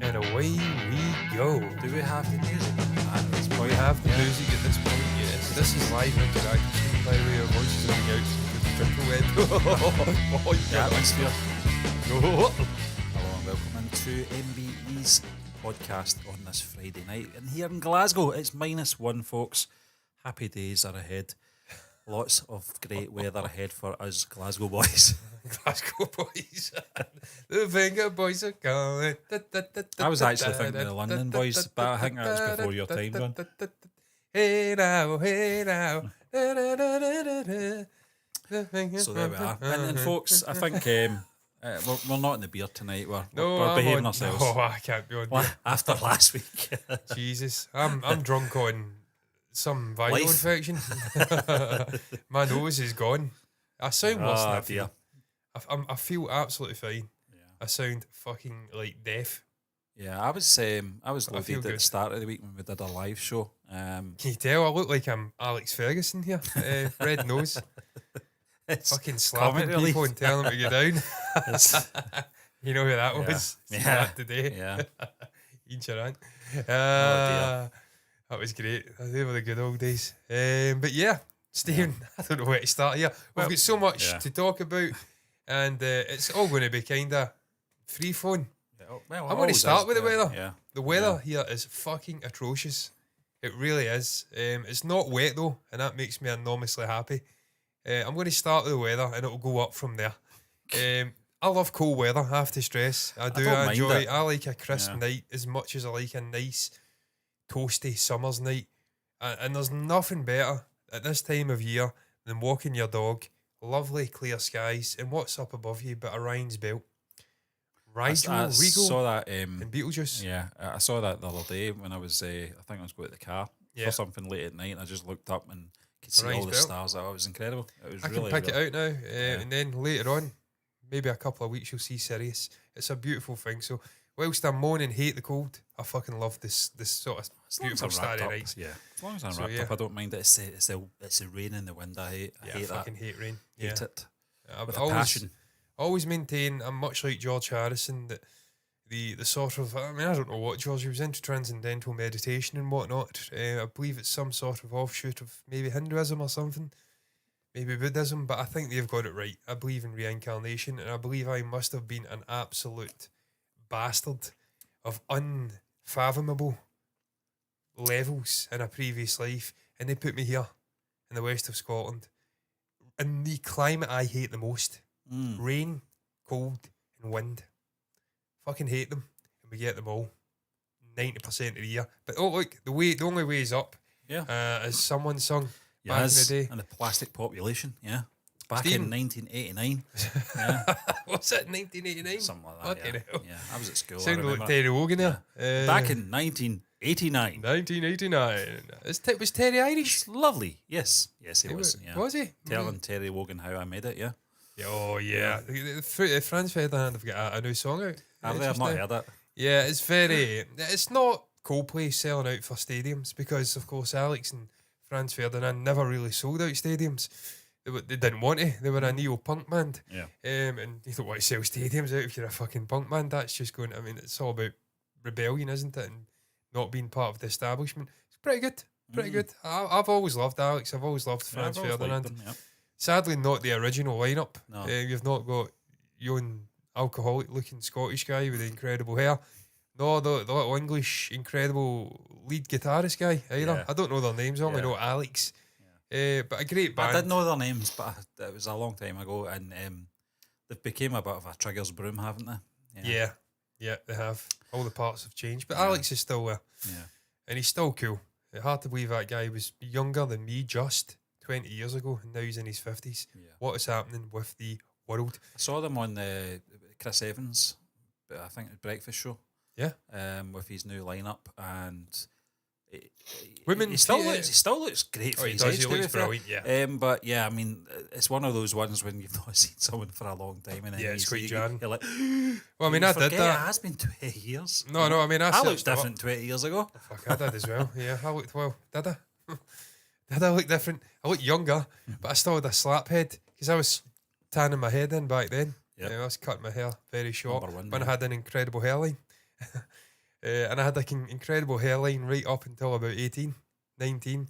And away we go. Do we have the music? We have the music at this point, yes. This is live interaction, by the way. Our voices are going out to the triple end. Oh, The atmosphere. Go. Hello and welcome into MBE's podcast on this Friday night. And here in Glasgow, it's -1, folks. Happy days are ahead. Lots of great weather ahead for us Glasgow boys. Glasgow boys. The finger boys are coming. I was actually thinking the London boys, but I think that was before your time, John. Hey now, hey now. So there we are. And folks, I think we're not in the beer tonight. We're I'm behaving on- ourselves. No, I can't be on beer. After last week. Jesus, I'm drunk on some viral Life. infection. My nose is gone. I sound worse than I feel. dear. I feel absolutely fine. Yeah. I sound fucking like deaf. Yeah, I was I loaded feel at good. the start of the week when we did a live show. Can you tell? I look like I'm Alex Ferguson here. Red nose. It's Fucking slapping comic relief. people and telling them to get down. it's- You know who that Yeah. was? Yeah. That today. yeah. Ian Sharan. dear. That was great. They were the good old days. But yeah, Stephen, I don't know where to start here. We've got so much yeah. to talk about, and it's all going to be kind of free flowing. Well, I'm going to start with the weather. Yeah. The weather here is fucking atrocious. It really is. It's not wet though, and that makes me enormously happy. I'm going to start with the weather, and it'll go up from there. I love cold weather. I have to stress. I do. don't I mind enjoy. it. I like a crisp Yeah. night as much as I like a nice, toasty summer's night. And there's nothing better at this time of year than walking your dog, lovely clear skies, and what's up above you but Orion's belt. Rigel, I Regal, saw that. and Beetlejuice. Yeah, I saw that the other day when I was. I think I was going to the car Yeah. for something late at night, and I just looked up and could see Orion's all the belt. stars. It was incredible. It was I really. can pick really, it out now, and then later on, maybe a couple of weeks, you'll see Sirius. It's a beautiful thing. So, whilst I moan and hate the cold, I fucking love this sort of As long as beautiful I'm wrapped starry up, nights. yeah. As long as I'm So, wrapped yeah. up, I don't mind it. It's the rain and the wind. I hate I that. fucking hate rain. Yeah. Hate it I've with a always, passion. always maintain I'm much like George Harrison, that the sort of, I mean, I don't know what George, he was into transcendental meditation and whatnot. I believe it's some sort of offshoot of maybe Hinduism or something, maybe Buddhism, but I think they've got it right. I believe in reincarnation, and I believe I must have been an absolute bastard of unfathomable levels in a previous life, and they put me here in the west of Scotland in the climate I hate the most. Rain, cold, and wind. Fucking hate them, and we get them all 90% of the year. But oh look, the only way is up. Yeah. As someone sung back Yes, in the day. and the plastic population, yeah. Back Stephen. in 1989. Yeah. What's it? 1989. Something like that. Fucking Yeah. hell. Yeah, I was at school. I Sounded like remember. Terry Wogan there. Back in 1989. 1989. Was Terry Irish? It's lovely. Yes. Yes, he was. Yeah. Was he? Telling Terry Wogan how I made it, yeah. Oh yeah. Franz Ferdinand have got a new song out. I've just not now. heard it. Yeah, it's very. It's not Coldplay selling out for stadiums, because, of course, Alex and Franz Ferdinand never really sold out stadiums. They didn't want to. They were a neo-punk band. Yeah. And you don't want to sell stadiums out if you're a fucking punk band. That's just going. I mean, it's all about rebellion, isn't it? And not being part of the establishment. It's pretty good. Pretty good. I've always loved Alex. I've always loved Yeah, Franz I've always liked Ferdinand. them, yeah. Sadly, not the original lineup. No. You've not got young alcoholic-looking Scottish guy with the incredible hair. No, the little English incredible lead guitarist guy either. Yeah. I don't know their names. I only Yeah. know Alex. But a great band. I did know their names, but it was a long time ago, and they've became a bit of a Triggers broom, haven't they? Yeah, they have. All the parts have changed, but Yeah. Alex is still there, Yeah. and he's still cool. It's hard to believe that guy was younger than me just 20 years ago, and now he's in his 50s. Yeah. What is happening with the world? I saw them on the Chris Evans, I think, breakfast show. Yeah. With his new lineup, and Women he still theatre- looks great Oh, for he his does. age, He to be looks fair. brilliant, yeah. But yeah, I mean, it's one of those ones when you've not seen someone for a long time, and then Yeah, it's you quite see- jarring. You're like, Well, I mean, you I did forget that. It has been 20 years. No, I mean, I I looked searched them up. different 20 years ago. Fuck, I did as well. Yeah, I looked well. Did I? Did I look different? I looked younger, but I still had a slap head because I was tanning my head in back then. Yep. I was cutting my hair very short, Number one, but I yeah. had an incredible hairline. And I had like an incredible hairline right up until about 18, 19.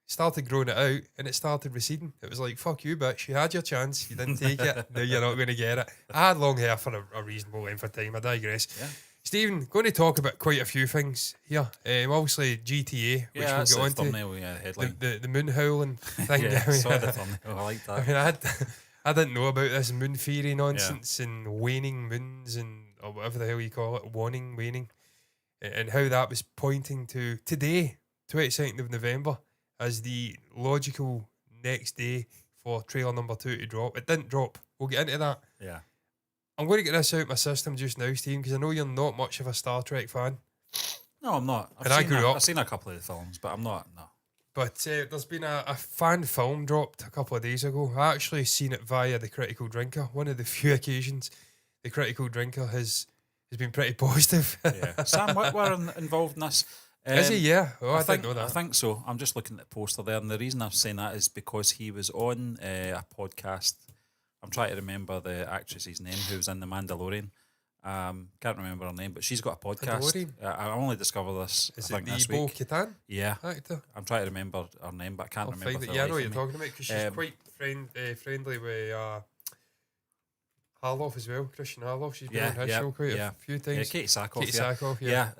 Started growing it out and it started receding. It was like, fuck you, bitch. You had your chance. You didn't take it. Now you're not going to get it. I had long hair for a reasonable length of time. I digress. Yeah. Stephen, going to talk about quite a few things here. Obviously, GTA, which Yeah, we'll that's get the on to. thumbnail, yeah, headline. The moon howling thing. Yeah, I mean, saw the thumbnail. I like that. I mean, I didn't know about this moon theory nonsense and waning moons and or whatever the hell you call it, waning, and how that was pointing to today, 22nd of November, as the logical next day for trailer number 2 to drop. It didn't drop. We'll get into that. Yeah. I'm going to get this out my system just now, Steve, because I know you're not much of a Star Trek fan. No, I'm not. I've seen a couple of the films, but I'm not. No. But there's been a fan film dropped a couple of days ago. I actually seen it via the Critical Drinker. One of the few occasions the Critical Drinker has been pretty positive. Yeah. Sam Witwer involved in this. Is he? Yeah. Oh, I didn't know that. I think so. I'm just looking at the poster there, and the reason I'm saying that is because he was on a podcast. I'm trying to remember the actress's name who was in The Mandalorian. Can't remember her name, but she's got a podcast. I only discovered this. Is I it think this the Bo week. Katan Yeah, actor? I'm trying to remember her name, but I can't remember. Yeah, I know what you're talking about because she's quite friendly with Harloff as well. Christian Harloff. She's been on his show quite a few times. Yeah, Katie Sackhoff. Yeah.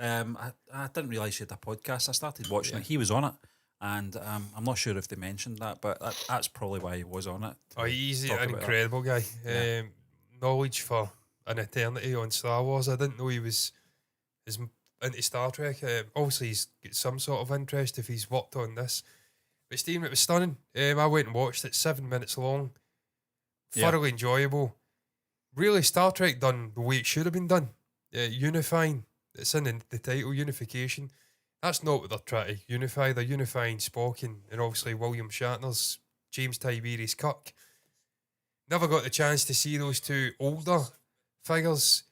I didn't realise she had a podcast. I started watching it. He was on it. And I'm not sure if they mentioned that, but that's probably why he was on it. Oh, he's an incredible guy. Yeah. Knowledge for an eternity on Star Wars. I didn't know he was as into Star Trek. Obviously, he's got some sort of interest if he's worked on this. But Stephen, it was stunning. I went and watched it, 7 minutes long. Thoroughly enjoyable. Really, Star Trek done the way it should have been done. Unifying. It's in the title, unification. That's not what they're trying to unify. They're unifying Spock and obviously William Shatner's James Tiberius Kirk. Never got the chance to see those two older figures.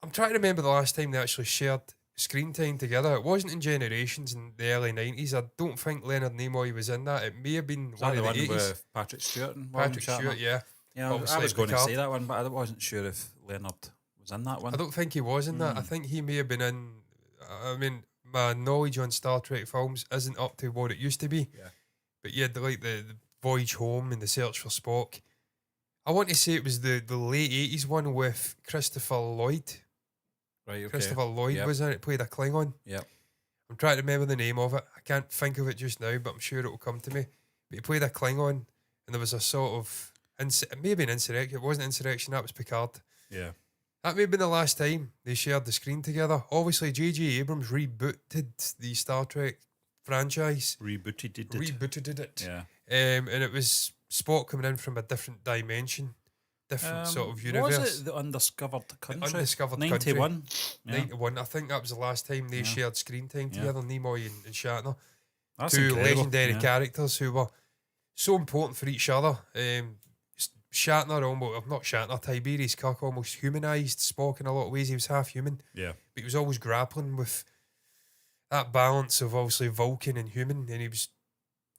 I'm trying to remember the last time they actually shared screen time together. It wasn't in Generations in the early 90s. I don't think Leonard Nimoy was in that. It may have been one of the 80s. With Patrick Stewart and Patrick Stewart, yeah. Yeah, I was going to say that one, but I wasn't sure if Leonard was in that one. I don't think he was in that. I think he may have been in... I mean... My knowledge on Star Trek films isn't up to what it used to be. Yeah. But yeah, the Voyage Home and the Search for Spock. I want to say it was the late 80s one with Christopher Lloyd. Right, okay. Christopher Lloyd was in it, played a Klingon. Yeah. I'm trying to remember the name of it. I can't think of it just now, but I'm sure it will come to me. But he played a Klingon, and there was a sort of... maybe an insurrection. It wasn't insurrection, that was Picard. Yeah. That may have been the last time they shared the screen together. Obviously, J.J. Abrams rebooted the Star Trek franchise. Rebooted it. Yeah. And it was Spock coming in from a different dimension, different sort of universe. Was it the Undiscovered Country? Undiscovered 91? Country. 91. I think that was the last time they shared screen time together, Nimoy and Shatner. That's two incredible. Legendary characters who were so important for each other. Shatner almost, not Shatner, Tiberius Kirk almost humanised Spock in a lot of ways. He was half human. Yeah. But he was always grappling with that balance of obviously Vulcan and human, and he was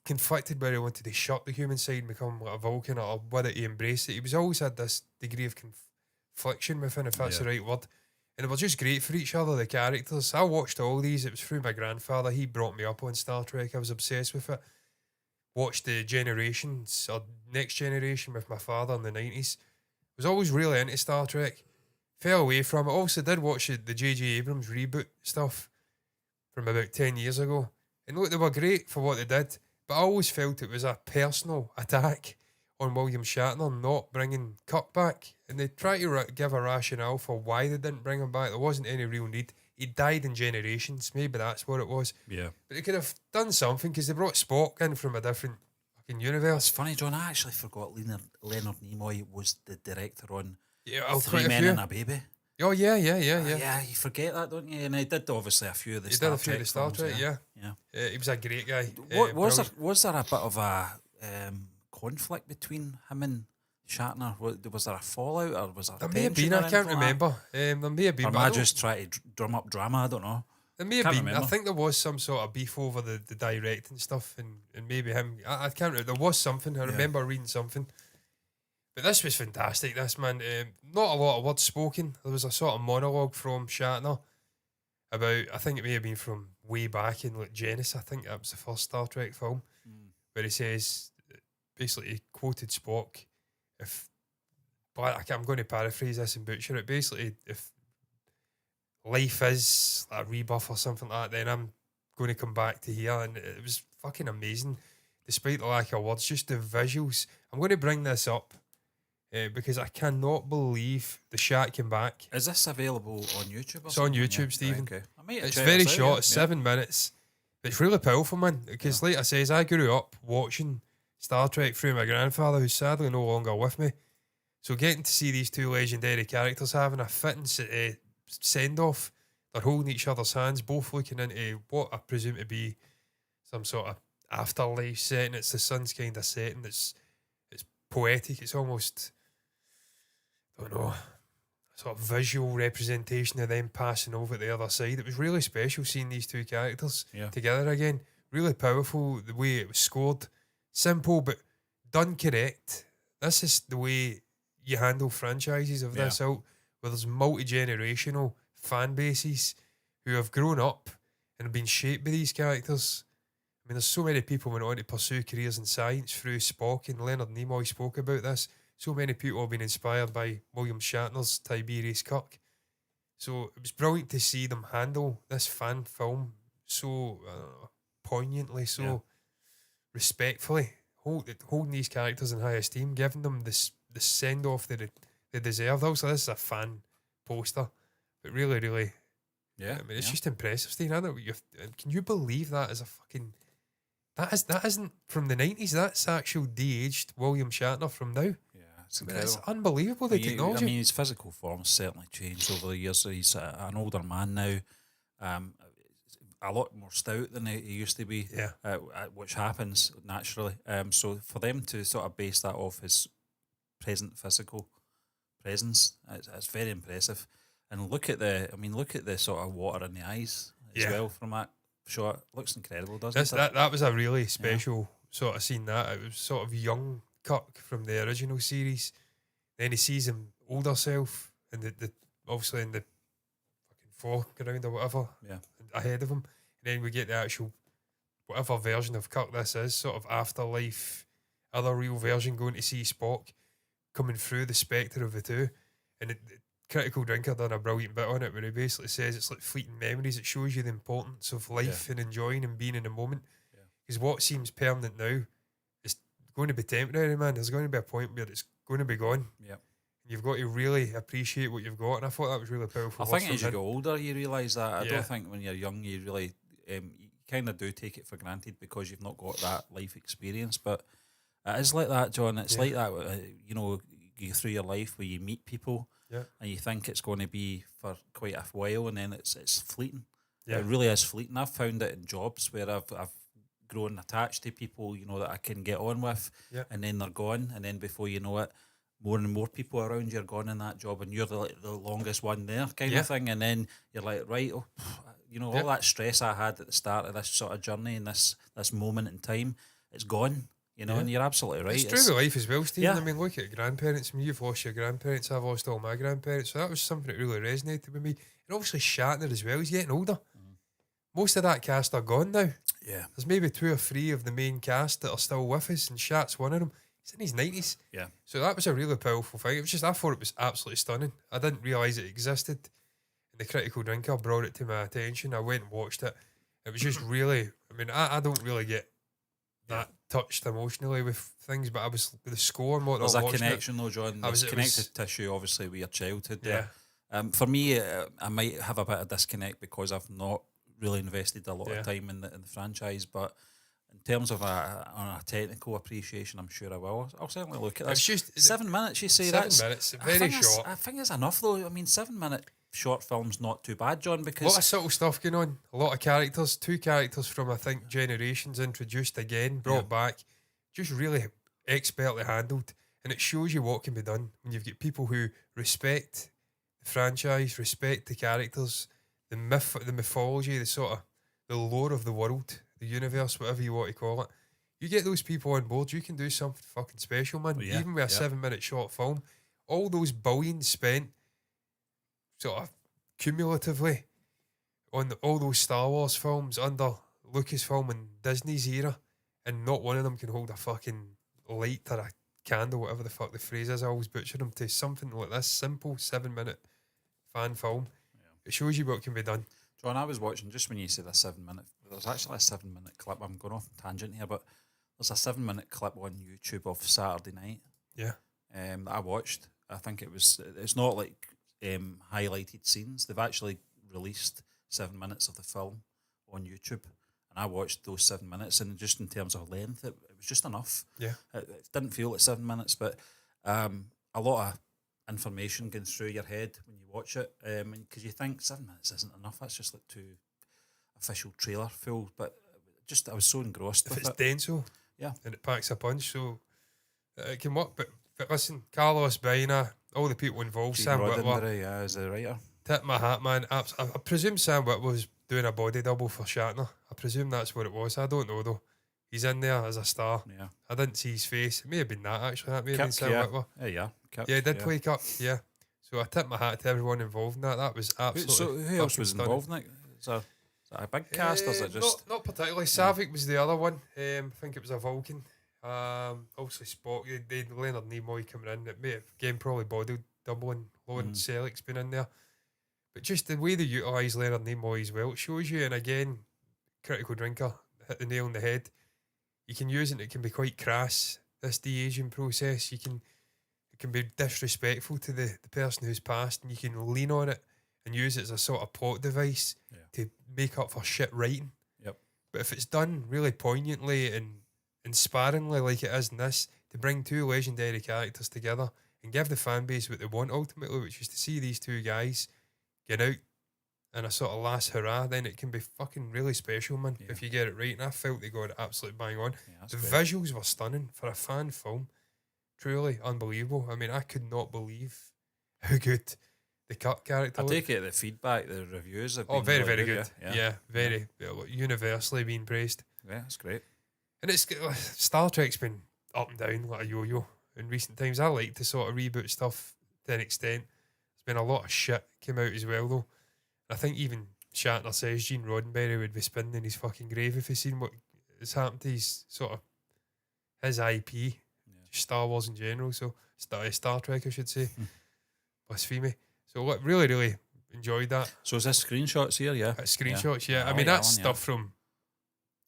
conflicted whether he wanted to shut the human side and become like a Vulcan or whether he embraced it. He was always had this degree of confliction within, if that's the right word. And they were just great for each other, the characters. I watched all these. It was through my grandfather. He brought me up on Star Trek. I was obsessed with it. Watched the Generations or Next Generation with my father in the 90s. Was always really into Star Trek. Fell away from it. Also did watch the J.J. Abrams reboot stuff from about 10 years ago. And look, they were great for what they did, but I always felt it was a personal attack on William Shatner not bringing Kirk back. And they try to give a rationale for why they didn't bring him back. There wasn't any real need. He died in Generations. Maybe that's what it was. Yeah. But they could have done something because they brought Spock in from a different fucking universe. It's funny, John. I actually forgot Leonard Nimoy was the director on Three Men and a Baby. Oh, yeah. Yeah, you forget that, don't you? And he did obviously a few of the Star Trek films, yeah. He was a great guy. Was there a bit of a conflict between him and Shatner? Was there a fallout or was there may have been, I can't remember. There may have been. Or am I just trying to drum up drama? I don't know. There may have been. Remember. I think there was some sort of beef over the directing stuff and maybe him. I can't remember. There was something. I remember reading something. But this was fantastic, this man. Not a lot of words spoken. There was a sort of monologue from Shatner. about, I think it may have been from way back in like Genesis. I think that was the first Star Trek film, where he says, basically, he quoted Spock, if, but I'm going to paraphrase this and butcher it. Basically, if life is a rebirth or something like that, then I'm going to come back to here. And it was fucking amazing, despite the lack of words, just the visuals. I'm going to bring this up because I cannot believe the Shat came back. Is this available on YouTube or It's something? on YouTube, Stephen. Right, okay. I might It's check very this out, short, yeah. it's 7 minutes. It's really powerful, man, because like I says, I grew up watching Star Trek through my grandfather, who's sadly no longer with me. So getting to see these two legendary characters having a fitting send-off, they're holding each other's hands, both looking into what I presume to be some sort of afterlife setting. It's the sun's kind of setting. It's poetic. It's almost, I don't know, sort of visual representation of them passing over to the other side. It was really special seeing these two characters together again. Really powerful, the way it was scored. Simple, but done correct. This is the way you handle franchises of this out, where there's multi-generational fan bases who have grown up and have been shaped by these characters. I mean, there's so many people went on to pursue careers in science through Spock, and Leonard Nimoy spoke about this. So many people have been inspired by William Shatner's Tiberius Kirk. So it was brilliant to see them handle this fan film so poignantly, so respectfully, holding these characters in high esteem, giving them the send-off that they deserve. Also, this is a fan poster, but really, really, I mean, it's just impressive, Steve. I don't know, can you believe that is a fucking... That isn't from the 90s. That's actual de-aged William Shatner from now. It's I mean, it's unbelievable, the technology. I mean, his physical form's certainly changed over the years. He's an older man now, a lot more stout than he used to be, which happens naturally. So for them to sort of base that off his present physical presence, it's very impressive. And look at the sort of water in the eyes as well from that shot. It looks incredible, doesn't it? That was a really special sort of scene. That it was sort of young Kirk from the original series. Then he sees him older self, and the obviously in the fucking foreground or whatever, ahead of him. And then we get the actual whatever version of Kirk this is, sort of afterlife, other real version, going to see Spock coming through the spectre of the two. And Critical Drinker done a brilliant bit on it where he basically says it's like fleeting memories. It shows you the importance of life and enjoying and being in the moment. Because what seems permanent now is going to be temporary, man. There's going to be a point where it's going to be gone. You've got to really appreciate what you've got, and I thought that was really powerful. I think as you get older, you realise that. I don't think when you're young, you really you kind of do take it for granted because you've not got that life experience. But it is like that, John. It's like that. You know, you through your life where you meet people, and you think it's going to be for quite a while, and then it's fleeting. It really is fleeting. I've found it in jobs where I've grown attached to people, you know, that I can get on with, and then they're gone, and then before you know it, more and more people around you are gone in that job, and you're the longest one there, kind of thing. And then you're like, right, you know, all that stress I had at the start of this sort of journey and this moment in time, it's gone. You know, and you're absolutely right. It's true with life as well, Stephen. I mean, look at grandparents. I mean, you've lost your grandparents. I've lost all my grandparents. So that was something that really resonated with me. And obviously Shatner as well. He's getting older. Most of that cast are gone now. There's maybe 2 or 3 of the main cast that are still with us, and Shat's one of them. He's in his 90s. So that was a really powerful thing. It was just, I thought it was absolutely stunning. I didn't realise it existed. And the Critical Drinker brought it to my attention. I went and watched it. It was just really, I mean, I don't really get that touched emotionally with things, but I was, with the score and whatnot. There's a connection though, John. There's connective tissue, obviously, with your childhood. For me, I might have a bit of disconnect because I've not really invested a lot of time in the franchise, but in terms of on a technical appreciation, I'm sure I will. I'll certainly look at this. It's just 7 minutes, you say? 7 minutes, very short. I think it's enough though. I mean, 7-minute short film's not too bad, John, because... A lot of subtle stuff going on. A lot of characters. 2 characters from, I think, generations introduced again, brought back. Just really expertly handled. And it shows you what can be done when you've got people who respect the franchise, respect the characters, the mythology, the sort of the lore of the world, the universe, whatever you want to call it. You get those people on board, you can do something fucking special, man. Even with a 7-minute short film, all those billions spent sort of cumulatively on all those Star Wars films under Lucasfilm and Disney's era, and not one of them can hold a fucking light or a candle, whatever the fuck the phrase is. I always butcher them to something like this simple 7-minute fan film. It shows you what can be done. John, I was watching just when you said a 7-minute. There's actually a 7-minute clip. I'm going off on tangent here, but there's a 7-minute clip on YouTube of Saturday Night. Yeah. That I watched. I think it's not like highlighted scenes. They've actually released 7 minutes of the film on YouTube, and I watched those 7 minutes, and just in terms of length, it was just enough. Yeah. It didn't feel like 7 minutes, but a lot of information going through your head when you watch it, because you think 7 minutes isn't enough. That's just like too official trailer full. But just I was so engrossed If with it's it. dense, and it packs a punch, so it can work. But listen, Carlos Baena, all the people involved, Gene Sam Witwer, Roddenberry, as the writer. tip my hat, man. I presume Sam Witwer was doing a body double for Shatner. I presume that's what it was. I don't know though. He's in there as a star. Yeah. I didn't see his face. It may have been that actually. That may have been Kip, Sam yeah. Witwer. Kip, Yeah, he did play Cup. Yeah. So I tip my hat to everyone involved in that. That was absolutely. So who else fucking was stunning. involved in it? Is that a big cast or is it just... not particularly? Savick was the other one. I think it was a Vulcan. Obviously Spock. They had Leonard Nimoy coming in. It may have again probably body doubling. Lawrence Selleck's been in there, but just the way they utilise Leonard Nimoy as well, it shows you. And again, Critical Drinker hit the nail on the head. You can use it. And it can be quite crass. This de-aging process. It can be disrespectful to the person who's passed, and you can lean on it and use it as a sort of plot device to make up for shit writing. Yep. But if it's done really poignantly and inspiringly like it is in this, to bring two legendary characters together and give the fan base what they want ultimately, which is to see these two guys get out in a sort of last hurrah, then it can be fucking really special, man, if you get it right. And I felt they got it absolutely bang on. The visuals were stunning for a fan film. Truly unbelievable. I mean, I could not believe how good the Cut character I looked. take it the feedback, the reviews have been very, really very good. Yeah, very universally being praised. Yeah, that's great. And it's Star Trek's been up and down like a yo-yo in recent times. I like to sort of reboot stuff to an extent. There's been a lot of shit came out as well though. I think even Shatner says Gene Roddenberry would be spinning in his fucking grave if he'd seen what has happened to his sort of his IP, just Star Wars in general. So Star Trek, I should say. Blasphemy. So look, really, really enjoyed that. So is this screenshots here? Yeah. Screenshots, yeah. I mean, that's stuff from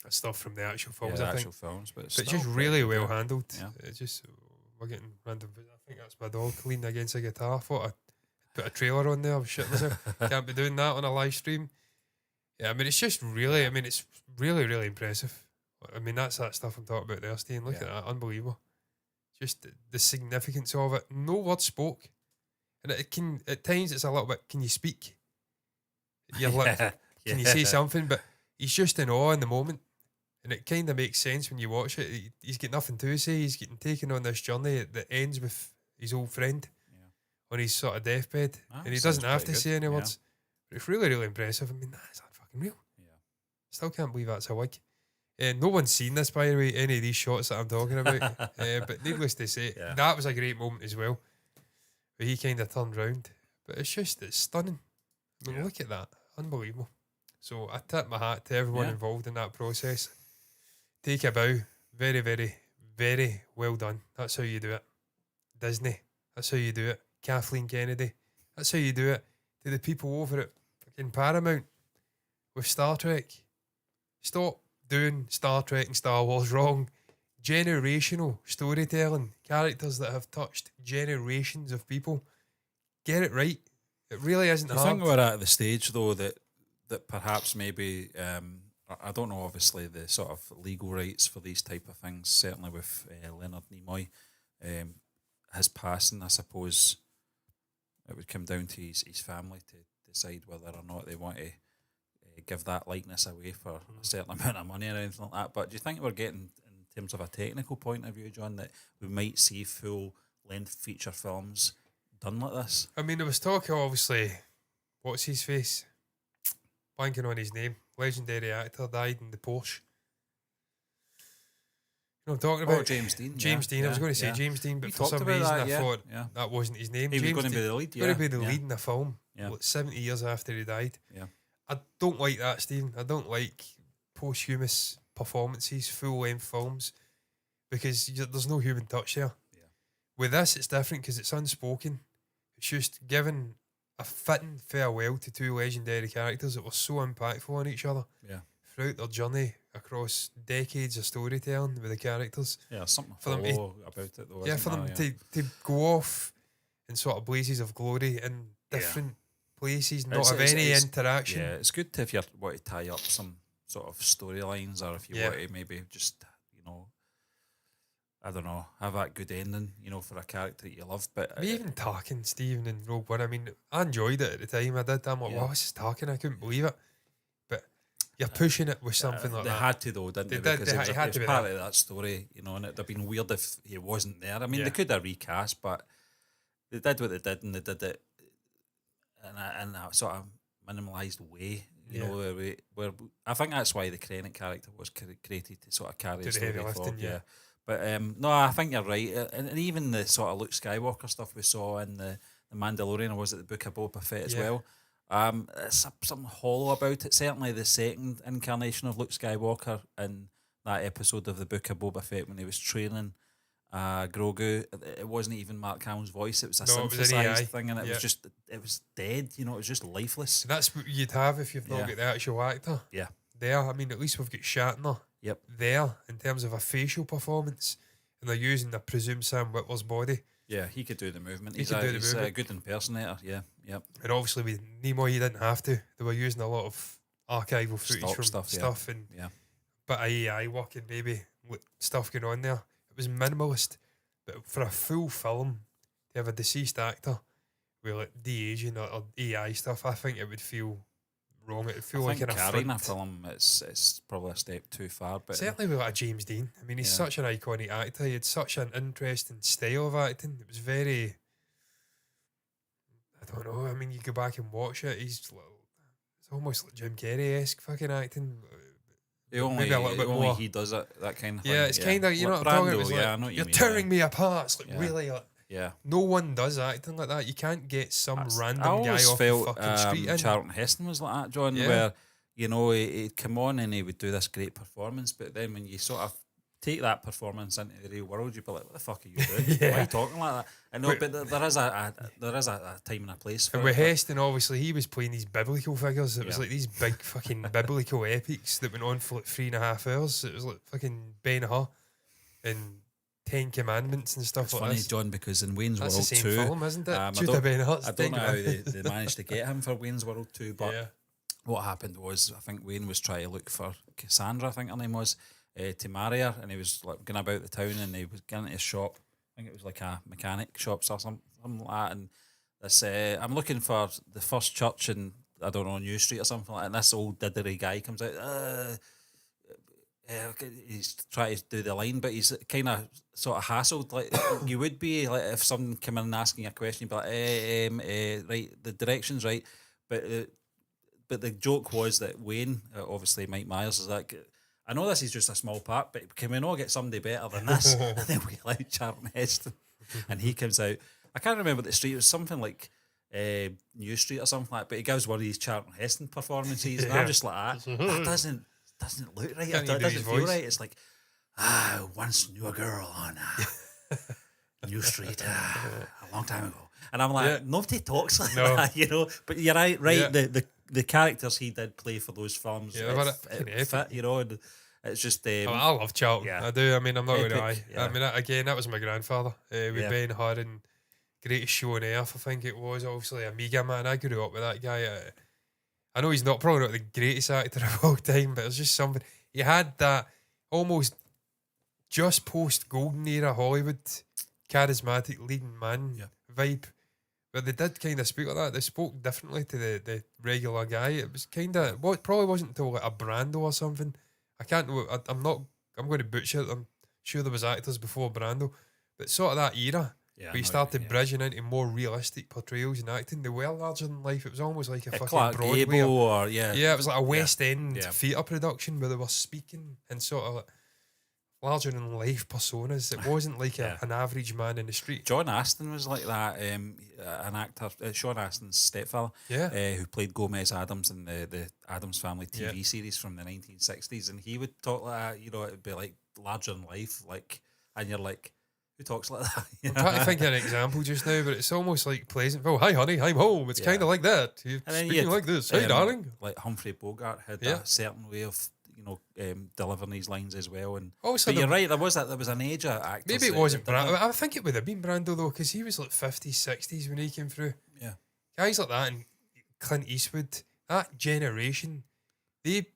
the actual films, I think. Actual films, but it's just still really pretty well good. handled. Yeah. It's just, we're getting random. I think that's my dog leaning against a guitar. I thought I'd put a trailer on there. I was shitting myself. Can't be doing that on a live stream. Yeah, I mean, it's just really, it's really, really impressive. I mean, that's that stuff I'm talking about there, Steen. Look at that. Unbelievable. Just the significance of it. No word spoke. And it can, at times, it's a little bit, can you speak? You're like, can you say something? But he's just in awe in the moment. And it kind of makes sense when you watch it. He's got nothing to say. He's getting taken on this journey that ends with his old friend on his sort of deathbed. And he doesn't have to say any words. But it's really, really impressive. I mean, is that fucking real? Yeah. Still can't believe that's a wig. No one's seen this, by the way, any of these shots that I'm talking about. But needless to say, that was a great moment as well. But he kind of turned round. But it's stunning. I mean, look at that. Unbelievable. So I tip my hat to everyone involved in that process. Take a bow. Very, very, very well done. That's how you do it. Disney. That's how you do it. Kathleen Kennedy. That's how you do it. To the people over at fucking Paramount with Star Trek. Stop doing Star Trek and Star Wars wrong. Generational storytelling. Characters that have touched generations of people. Get it right. It really isn't hard. I think we're at the stage though that perhaps maybe I don't know obviously the sort of legal rights for these type of things, certainly with Leonard Nimoy his passing. I suppose it would come down to his family to decide whether or not they want to give that likeness away for a certain amount of money or anything like that. But do you think we're getting, in terms of a technical point of view, John, that we might see full length feature films done like this? I mean, there was talk of, obviously, what's his face? Blanking on his name. Legendary actor died in the Porsche. You know what I'm talking about? James Dean. James Dean. I was going to say James Dean, but for some reason I thought that wasn't his name. He was James going to be the lead. Going to be the lead in the film. Yeah. 70 years after he died. Yeah. I don't like that, Stephen. I don't like posthumous performances, full-length films, because there's no human touch there. Yeah. With this, it's different because it's unspoken. It's just giving a fitting farewell to two legendary characters that were so impactful on each other throughout their journey across decades of storytelling with the characters. Yeah, something for them about it though. Yeah, for them to go off in sort of blazes of glory in different places, not have any interaction. Yeah, it's good if you want to tie up some sort of storylines, or if you want to maybe just, you know, I don't know, have that good ending, you know, for a character that you love. But even Tarkin, Stephen, and Rogue One, I mean, I enjoyed it at the time. I did. I'm like, wow, this is Tarkin. I couldn't believe it. But you're pushing it with something like that. They had to though, didn't they? Because it was part of that story, you know, and it'd have been weird if he wasn't there. I mean, they could have recast, but they did what they did, and they did it in a sort of minimalised way. You know, where I think that's why the Krennic character was created to sort of carry the story forward. But no, I think you're right, and even the sort of Luke Skywalker stuff we saw in the Mandalorian, or was it the Book of Boba Fett as well? It's something hollow about it. Certainly, the second incarnation of Luke Skywalker in that episode of the Book of Boba Fett when he was training Grogu, it wasn't even Mark Hamill's voice. It was a synthesized thing, and it was dead. You know, it was just lifeless. That's what you'd have if you've not got the actual actor. Yeah. There, I mean, at least we've got Shatner. Yep. There, in terms of a facial performance, and they're using the presumed Sam Witwer's body. Yeah, he could do the movement. He's a good impersonator. Yeah, yep. And obviously with Nimoy, he didn't have to. They were using a lot of archival footage Stock from stuff and but AI work and maybe stuff going on there. It was minimalist, but for a full film to have a deceased actor with like de-aging or AI stuff, I think it would feel wrong. It would feel like an affront. Carrying a film, it's probably a step too far. But certainly with like James Dean. I mean, he's such an iconic actor. He had such an interesting style of acting. It was very, I don't know. I mean, you go back and watch it. It's almost like Jim Carrey-esque fucking acting. Maybe a little bit more. He does it, that kind of thing. Yeah, it's kind of, you know what I'm talking about? Like, I know what you're mean, tearing me apart. It's like really like, yeah. No one does acting like that. You can't get some random guy off felt, the fucking street in. Charlton Heston was like that, John, where, you know, he'd come on and he would do this great performance, but then when you sort of take that performance into the real world, you'd be like, what the fuck are you doing? Why are you talking like that? I know, but there is a time and a place for it. And with Heston, obviously, he was playing these biblical figures. It was like these big fucking biblical epics that went on for like 3.5 hours. It was like fucking Ben-Hur and 10 Commandments and stuff like funny, this. John, because in Wayne's That's World the same 2, film, isn't it? I don't know how they they managed to get him for Wayne's World 2, but what happened was, I think Wayne was trying to look for Cassandra, I think her name was, to marry her, and he was like going about the town, and he was getting into a shop. I think it was like a mechanic shop or something like that. And this, I'm looking for the first church in, I don't know, New Street or something like that. And this old diddery guy comes out. He's trying to do the line, but he's kind of sort of hassled, like you would be like if someone came in and asking a question, you'd be like, right, the directions right, but the joke was that Wayne, obviously Mike Myers, is like, I know this is just a small part, but can we not get somebody better than this? And then we like Charlton Heston, and he comes out. I can't remember the street. It was something like New Street or something like that. But he gives one of these Charlton Heston performances, and I'm just like, that doesn't look right. It doesn't feel right. It's like, I once knew a girl on New Street a long time ago, and I'm like, nobody talks like that, you know. But you're right. Yeah. The characters he did play for those films, it fit, you know. And it's just, I love Charlton. I do. I mean, I'm not going to lie. Yeah. I mean, again, that was my grandfather with Ben-Hur and Greatest Show on Earth. I think it was obviously Amiga Man. I grew up with that guy. I know he's probably not the greatest actor of all time, but it's just something. He had that almost just post golden era Hollywood charismatic leading man vibe. But they did kind of speak like that. They spoke differently to the regular guy. It was kind of, well, it probably wasn't until like a Brando or something. I can't, I'm going to butcher it. I'm sure there was actors before Brando. But sort of that era, where you started bridging into more realistic portrayals and acting. They were larger than life. It was almost like a fucking Clark Broadway. Gable or, it was like a West End theatre production where they were speaking and sort of like, larger than life personas. It wasn't like an average man in the street. John Aston was like that. An actor, Sean Aston's stepfather, who played Gomez Adams in the Addams Family TV series from the 1960s, and he would talk like that. You know, it'd be like larger than life, like, and you're like, who talks like that? I'm trying to think of an example just now, but it's almost like Pleasantville. Hi, honey, I'm home. It's kind of like that. You're speaking like this. Hey, darling. Like Humphrey Bogart had a certain way of delivering these lines as well. And also, but you're right, there was an age of actors. Maybe it wasn't Brando. I think it would have been Brando though, because he was like 50s, 60s when he came through. Yeah, guys like that and Clint Eastwood, that generation, they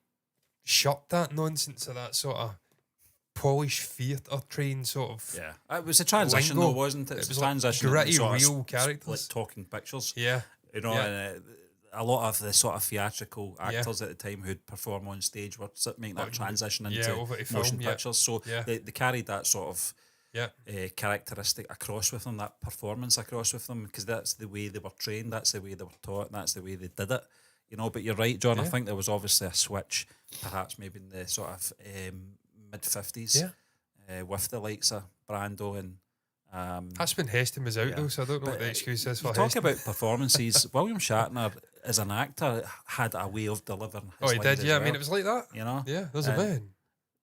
shot that nonsense of that sort of polished theatre trained sort of. Yeah, it was a transition lingo. Though, wasn't it? It was a transition, like gritty, sort real of characters, like talking pictures. Yeah, you know. And, a lot of the sort of theatrical actors at the time who'd perform on stage were making that transition into motion pictures. So they carried that sort of characteristic across with them, that performance across with them, because that's the way they were trained, that's the way they were taught, and that's the way they did it. You know, but you're right, John. I think there was obviously a switch, perhaps maybe in the sort of mid-50s with the likes of Brando and. That's when Heston was out though, so I don't know what the excuse is for Heston. Talk about performances. William Shatner, as an actor, had a way of delivering his he did, well. I mean, it was like that. You know? Yeah, there's a man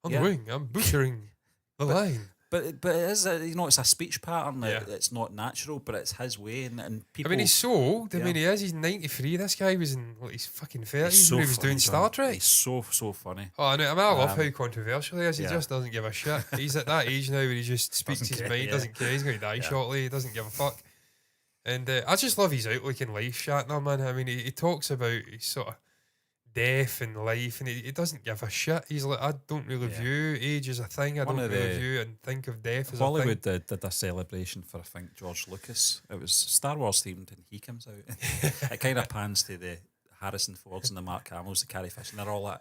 on the wing. I'm butchering the line. But it is, it's a speech pattern. It's not natural, but it's his way. And people... I mean, he's so old. I mean, he's 93. This guy was in his fucking 30s when he was doing Star Trek. He's so funny. Oh, I know. I love how controversial he is. He just doesn't give a shit. He's at that age now where he just speaks his mind, doesn't care. He's going to die shortly. He doesn't give a fuck. And I just love his outlook in life, Shatner, man. I mean, he talks about his sort of death and life, and he doesn't give a shit. He's like, I don't really view age as a thing. I don't really view and think of death as Hollywood a thing. did a celebration for, I think, George Lucas. It was Star Wars themed, and he comes out. It kind of pans to the Harrison Fords and the Mark Hamills, the Carrie Fisher, and they're all like,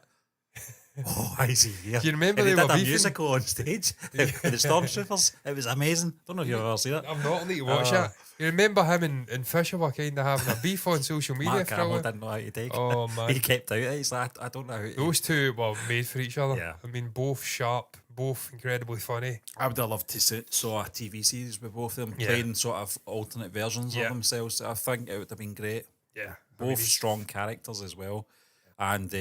oh, why is he here? Do you remember and they did were a beefing? musical on stage with the Stormtroopers? It was amazing. Don't know if you've ever seen it. I'm not need to watch it. You remember him and Fisher were kind of having a beef on social media? Mark Hamill didn't know how to take it. Oh man, he kept out it. He's like, I don't know how to. Those two were made for each other. Yeah. I mean, both sharp, both incredibly funny. I would have loved to saw a TV series with both of them playing sort of alternate versions of themselves. I think it would have been great. Yeah, both strong characters as well, and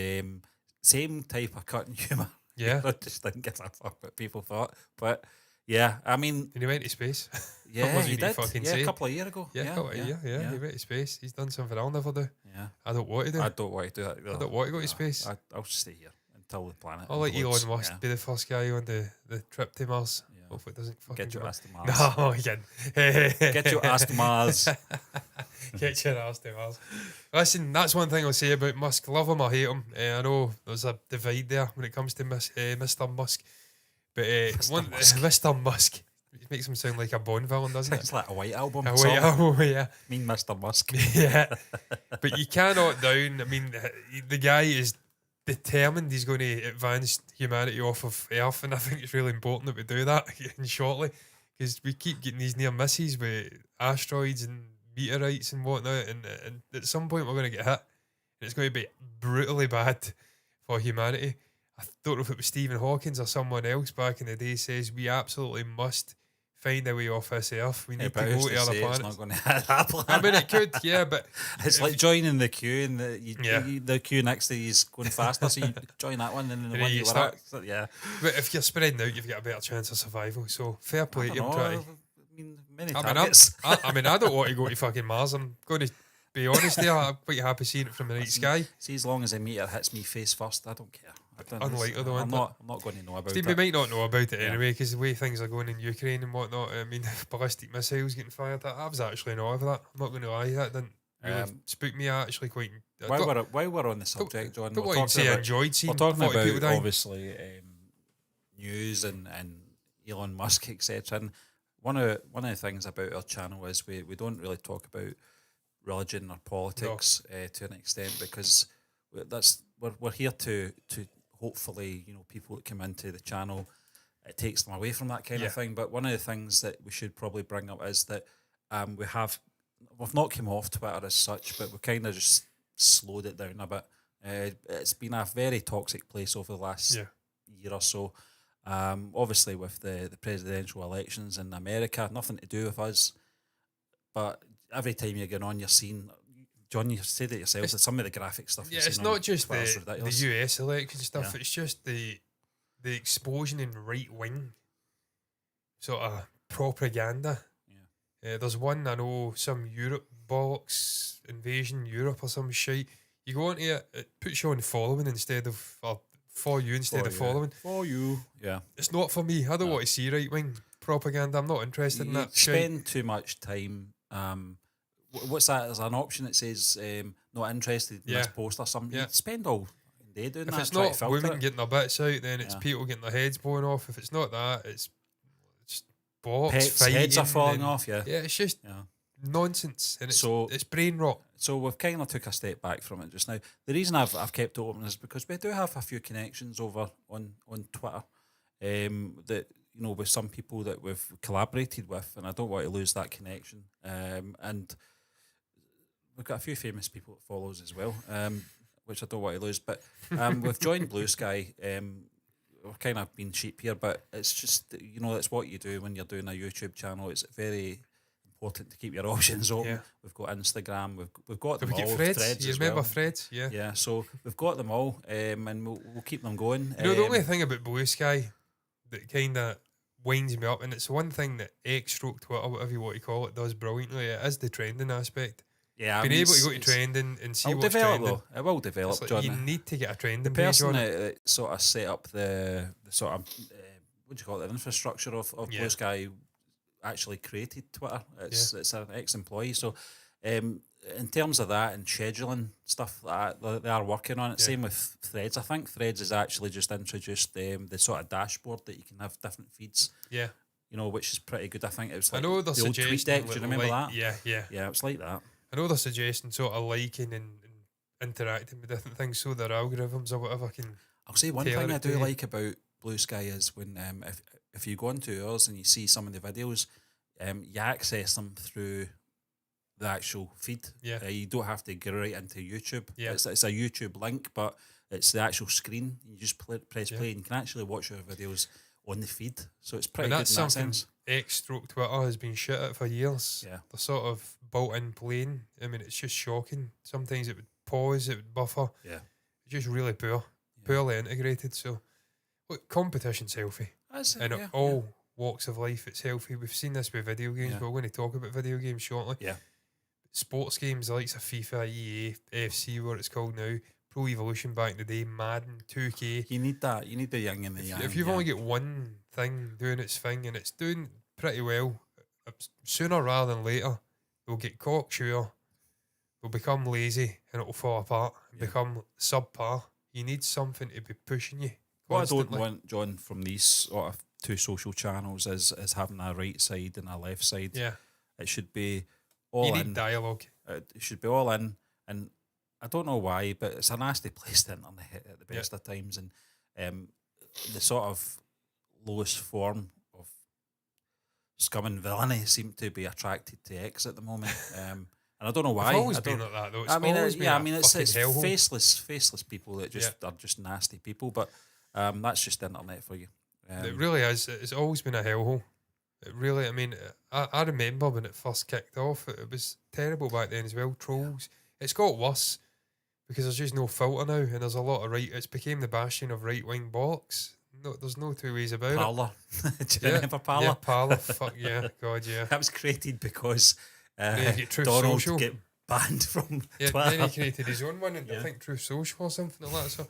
same type of cut and humour. Yeah, I just didn't give a fuck what people thought, but yeah, I mean, and he went to space. Yeah, he did. A couple of years ago. He went to space. He's done something I'll never do. Yeah, I don't want to do. I don't want to do that. I don't want to go to space. I'll stay here until the planet. I'll let Elon Musk be the first guy on the trip to Mars. Yeah. Hopefully it doesn't fucking get your ass to Mars. No, again. Get your ass to Mars. Get your ass to Mars. Listen, that's one thing I'll say about Musk. Love him or hate him. I know there's a divide there when it comes to Mr. Musk. But Mr. Musk. It makes him sound like a Bond villain, doesn't it? It's like a White Album. A White Album, yeah. Mean Mr. Musk. Yeah. But you cannot down. I mean, the guy is determined he's going to advance humanity off of Earth, and I think it's really important that we do that shortly, because we keep getting these near misses with asteroids and meteorites and whatnot, and at some point we're going to get hit, and it's going to be brutally bad for humanity. I don't know if it was Stephen Hawking or someone else back in the day says we absolutely must find a way off this Earth. We need to go to other planets. It's not going to hit that planet. I mean, it could, yeah, but it's like joining the queue, and the queue next to you is going faster, so you join that one, and then the one you were at. So, yeah. But if you're spreading out, you've got a better chance of survival. So fair play to him. I mean, many targets. I mean, I don't want to go to fucking Mars. I'm going to be honest there. I'm quite happy seeing it from the night sky. See, as long as a meteor hits me face first, I don't care. Unlikely though, I'm not going to know about Steve, it. we might not know about it anyway, because the way things are going in Ukraine and whatnot. I mean, ballistic missiles getting fired. I was actually in awe of that. I'm not going to lie, that didn't really spook me. I actually quite. While we're on the subject, John, we're talking about obviously news and Elon Musk, etc. And one of the things about our channel is we don't really talk about religion or politics to an extent, because we're here to hopefully, people that come into the channel, it takes them away from that kind of thing. But one of the things that we should probably bring up is that we've not come off Twitter as such, but we've kind of just slowed it down a bit. It's been a very toxic place over the last year or so, Obviously, with the presidential elections in America, nothing to do with us. But every time you're going on, you're seeing, John, you said it yourself, that some of the graphic stuff you're Yeah, it's seeing on not just Twitter's the ridiculous. US election stuff. Yeah. It's just the explosion in right wing sort of propaganda. Yeah. There's one I know, some Europe bollocks, invasion Europe or some shite. You go onto it puts you on following instead of for you instead of following. For you. Yeah. It's not for me. I don't No. want to see right wing propaganda. I'm not interested in You that shite. spend too much time. What's that? There's an option that says not interested in this post or something. Yeah. You spend all day doing If that. it's trying to not filter women it. getting their bits out, then it's Yeah. people getting their heads blown off. If it's not that, it's box Pets' fighting. heads are falling and- off. Yeah. Yeah, it's just Yeah. nonsense, and So- it's brain rot. So we've kind of took a step back from it just now. The reason I've kept it open is because we do have a few connections over on Twitter, that with some people that we've collaborated with, and I don't want to lose that connection. And we've got a few famous people that follow us as well, which I don't want to lose. But we've joined Blue Sky. We've kind of been cheap here, but it's just it's what you do when you're doing a YouTube channel. It's very important to keep your options open. Yeah. We've got Instagram. We've got Did them we all. get Threads? Threads You as remember well. Threads? Yeah. Yeah, so we've got them all, and we'll keep them going. You know, the only thing about Blue Sky that kind of winds me up, and it's one thing that X stroke Twitter, whatever you want to call it, does brilliantly, it is the trending aspect. yeah, Being able to go to it's- trending and see It'll what's develop trending. though. It will develop, It's like John. you need to get a trending The page person on it. that sort of set up the sort of what do you call it, the infrastructure of Yeah. Blue Sky actually created Twitter. It's an ex-employee. So in terms of that and scheduling stuff like that, they are working on it. Yeah. Same with Threads. I think Threads has actually just introduced the sort of dashboard that you can have different feeds. Yeah. Which is pretty good. I think it was I like know they're the old tweet suggesting. deck. Do you little remember like, that? Yeah, yeah. Yeah, it's like that. I know they're suggesting sort of liking and interacting with different things so their algorithms or whatever can. I'll say one tailor thing I it to do you. like about Blue Sky is when if you go onto ours and you see some of the videos, you access them through the actual feed. Yeah. You don't have to go right into YouTube. Yeah. It's a YouTube link, but it's the actual screen. You just press Yeah. play and you can actually watch your videos on the feed. So it's pretty And good in that's that something sense. X stroke Twitter has been shit at for years. Yeah. They're sort of built in plain. I mean, it's just shocking. Sometimes it would pause, it would buffer. Yeah. It's just really poor, poorly integrated. So, look, competition's healthy. That's it, In yeah, all walks of life, it's healthy. We've seen this with video games, Yeah. but we're going to talk about video games shortly. Yeah. Sports games, the likes of FIFA, EA, FC, what it's called now, Pro Evolution back in the day, Madden, 2K. You need that. You need the yin and the yang. If you've only got one thing doing its thing and it's doing pretty well, sooner rather than later, they'll get cocksure, they'll become lazy, and it'll fall apart and Yeah. become subpar. You need something to be pushing you. What I don't constantly. want, John, from these sort of two social channels is having a right side and a left side. Yeah, It should be all you in. need dialogue. It should be all in, and I don't know why, but it's a nasty place, the internet, at the best of times, and the sort of lowest form of scum and villainy seem to be attracted to X at the moment, and I don't know why. It's always I been don't- like that though. It's I mean, always been a it's fucking hellhole. faceless people that just are just nasty people, but that's just the internet for you. It really is. It's always been a hellhole. It really, I mean, I remember when it first kicked off, it was terrible back then as well. Trolls. It's got worse because there's just no filter now, and there's a lot of it's became the bastion of right wing bollocks. No, there's no two ways about Parler. Do it. you remember Parler? Yeah, Parler. Fuck yeah, God yeah. That was created because Then you get Truth Donald Social. get banned from Yeah, Twitter. then he created his own one, and I Yeah. think Truth Social or something like that. So,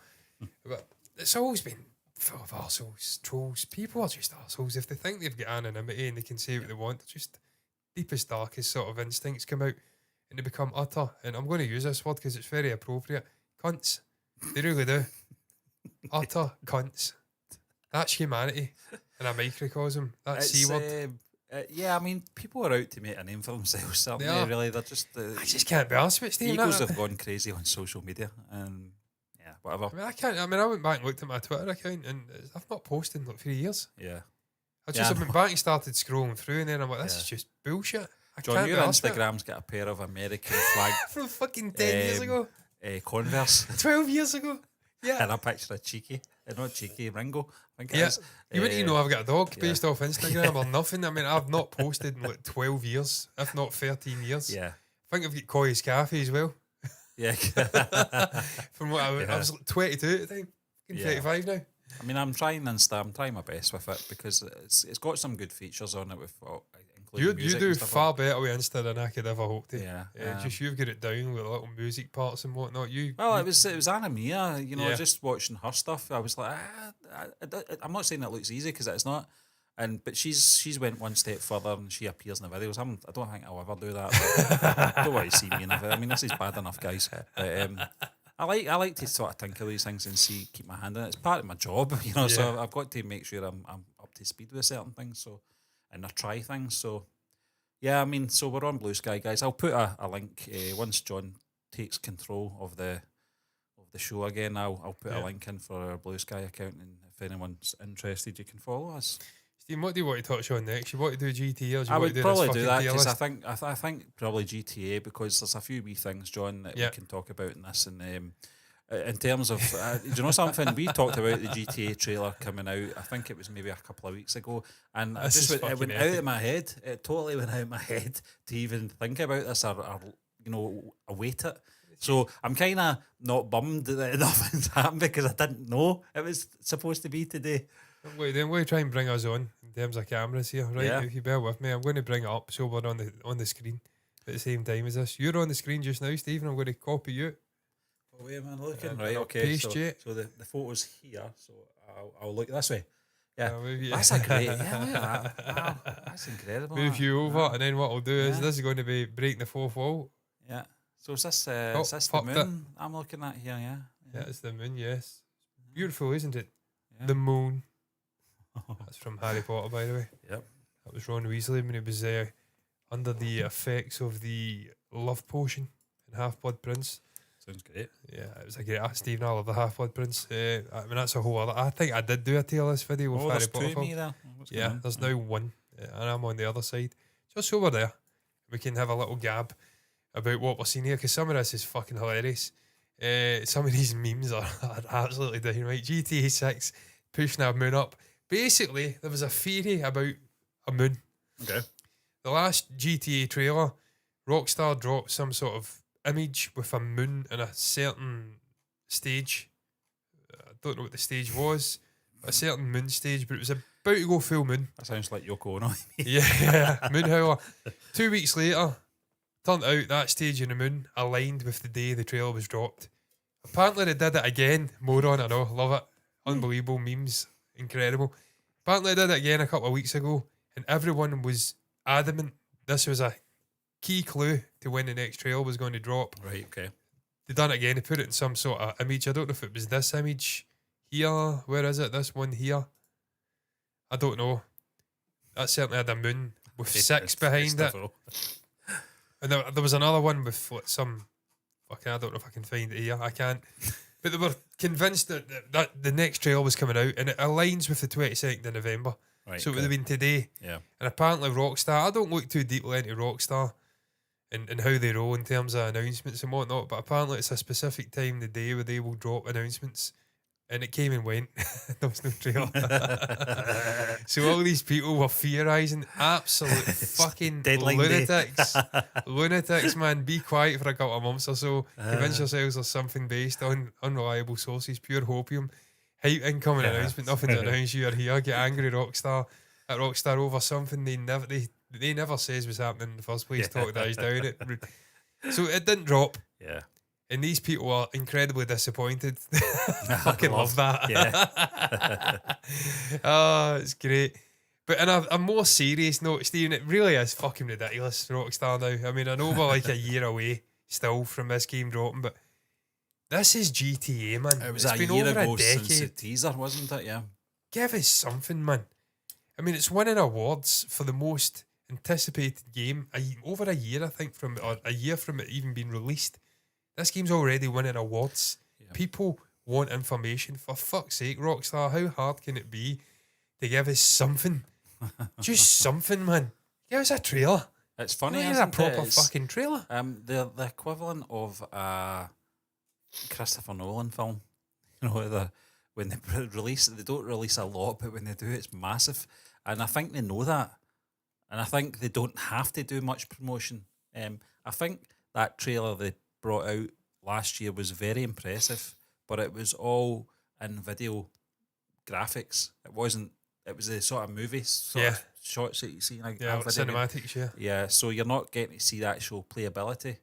but it's always been full of arseholes, trolls. People are just arseholes. If they think they've got anonymity and they can say what they want, just deepest, darkest sort of instincts come out and they become utter. And I'm going to use this word because it's very appropriate. Cunts. They really do. Utter cunts. That's humanity in a microcosm. That C word. Yeah, I mean, people are out to make a name for themselves, aren't They they? are. Really, they're just I just can't be arsed with it, Steve. egos That- have gone crazy on social media, and yeah, whatever. I mean, I can't. I mean, I went back and looked at my Twitter account, and I've not posted in like 3 years. Yeah, I Yeah, just I went back and started scrolling through, and then I'm like, this is just bullshit. I John, can't your be arsed with it. Instagram's got a pair of American flag From fucking 10 years ago, Converse 12 years ago. Yeah. and a picture of Cheeky. not cheeky, Ringo. I think it Yeah. is. You wouldn't even know I've got a dog yeah. based off Instagram or nothing. I mean, I've not posted in like 12 years, if not 13 years. Yeah. I think I've got Coy's Cafe as well. Yeah. From what I was like 22 at the time. I'm 35 now. I mean, I'm trying Insta. I'm trying my best with it because it's got some good features on it with including You music do and stuff far better with Insta than I could ever hope to. Yeah, Just you've got it down with little music parts and whatnot. Well, it was Anamia, Yeah. just watching her stuff. I was like, I'm not saying it looks easy because it's not, but she's went one step further and she appears in the videos. I don't think I'll ever do that. But don't want to see me in a video. I mean, this is bad enough, guys. But, I like to sort of tinker these things and keep my hand in it. It's part of my job, So I've got to make sure I'm up to speed with certain things. So, and I try things. So, yeah, I mean, so we're on Blue Sky, guys. I'll put a link once John takes control of the show again. I'll put a link in for our Blue Sky account, and if anyone's interested, you can follow us. Steve, what do you want to touch on next? You want to do GTA or do you I want would to do probably this do fucking that tier because list? I think probably GTA because there's a few wee things, John, that we can talk about in this. And in terms of, do you know something? We talked about the GTA trailer coming out. I think it was maybe a couple of weeks ago, and it went out of my head. It totally went out of my head to even think about this or await it. So I'm kind of not bummed that nothing's happened because I didn't know it was supposed to be today. Wait, then we'll try and bring us on in terms of cameras here, right? Yeah. If you bear with me, I'm going to bring it up so we're on the screen at the same time as this. You're on the screen just now, Stephen. I'm going to copy you. Oh, wait a minute, looking right. I'll Okay, paste you. so the photo's here. So I'll look this way. Yeah, Maybe, that's a great. Yeah, look at that. Wow, that's incredible. move you over, and then what I'll do is Yeah. this is going to be breaking the fourth wall. Yeah. So is this the fucked it. moon I'm looking at here? Yeah. Yeah, it's the moon. Yes, beautiful, isn't it? Yeah. The moon. That's from Harry Potter, by the way. Yep. That was Ron Weasley when he was under the effects of the love potion in Half-Blood Prince. Sounds great. Yeah, it was a great. Stephen, I love the Half-Blood Prince. I mean, that's a whole other. I think I did do a tier list video with Harry there's Potter two of me films. there. What's going Yeah, on? there's now one, and I'm on the other side. Just so we're there, we can have a little gab about what we're seeing here because some of this is fucking hilarious. Some of these memes are absolutely dynamite. GTA 6 pushing a moon up. Basically, there was a theory about a moon. Okay. The last GTA trailer, Rockstar dropped some sort of image with a moon in a certain stage. I don't know what the stage was, a certain moon stage, but it was about to go full moon. That sounds like Yoko Ono. Yeah, moon howler. 2 weeks later, turned out that stage in the moon aligned with the day the trailer was dropped. Apparently they did it again. Moron, I know, love it. Unbelievable memes, incredible. Apparently they did it again a couple of weeks ago, and everyone was adamant this was a key clue to when the next trailer was going to drop. Right. Okay. They done it again. They put it in some sort of image. I don't know if it was this image here. Where is it? This one here. I don't know. That certainly had a moon with six behind it. And there was another one with like, some fucking, I don't know if I can find it here. I can't. But they were convinced that the next trailer was coming out and it aligns with the 22nd of November. Right. So it would have been today. Yeah. And apparently Rockstar, I don't look too deeply into Rockstar and how they roll in terms of announcements and whatnot, but apparently it's a specific time of the day where they will drop announcements. And it came and went. There was no trailer. So all these people were theorising. Absolute fucking Deadline lunatics. Lunatics, man. Be quiet for a couple of months or so. Convince yourselves there's something based on unreliable sources. Pure hopium. Hype incoming announcement. Nothing to announce you are here. Get angry at Rockstar over something they never says was happening in the first place. Talk that down it. So it didn't drop. Yeah. And these people are incredibly disappointed. I fucking love that. Yeah. Oh, it's great. But on a more serious note, Stephen, it really is fucking ridiculous, Rockstar now. I mean, I know we're like a year away still from this game dropping, but this is GTA, man. It was It's a been year over ago a since the decade. teaser, wasn't it? Yeah. Give us something, man. I mean, it's winning awards for the most anticipated game over a year, I think, or a year from it even being released. This game's already winning awards. Yeah. People want information. For fuck's sake, Rockstar, how hard can it be to give us something? Just something, man. Give us a trailer. It's funny, Give us a isn't it? proper It's, fucking trailer. the equivalent of a Christopher Nolan film. You know, when they release, they don't release a lot, but when they do, it's massive. And I think they know that. And I think they don't have to do much promotion. I think that trailer they brought out last year was very impressive, but it was all in video graphics. It wasn't. It was a sort of movie sort of shots that you see in a video cinematics, game. Yeah, so you're not getting to see the actual playability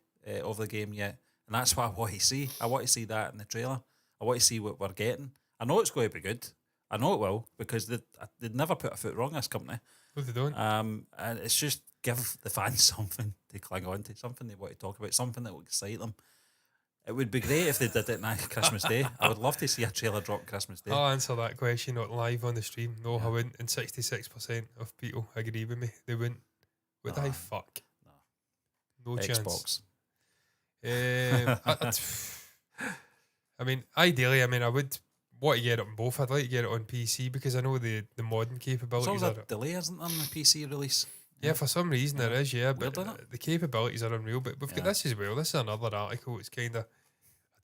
of the game yet. And that's what I want to see. I want to see that in the trailer. I want to see what we're getting. I know it's going to be good. I know it will, because they'd never put a foot wrong, this company. No, they don't. And it's just give the fans something to cling on to, something they want to talk about, something that will excite them. It would be great if they did it on Christmas Day. I would love to see a trailer drop Christmas Day. I'll answer that question not live on the stream. No, I wouldn't. And 66% of people agree with me. They wouldn't. Would I? Fuck. No chance. Xbox. I mean, ideally, I would want to get it on both. I'd like to get it on PC because I know the modern capabilities There's are... a delay, isn't there, on the PC release? Yeah, for some reason there is, Weird, but isn't the capabilities are unreal. But we've got this as well. This is another article. It's kind of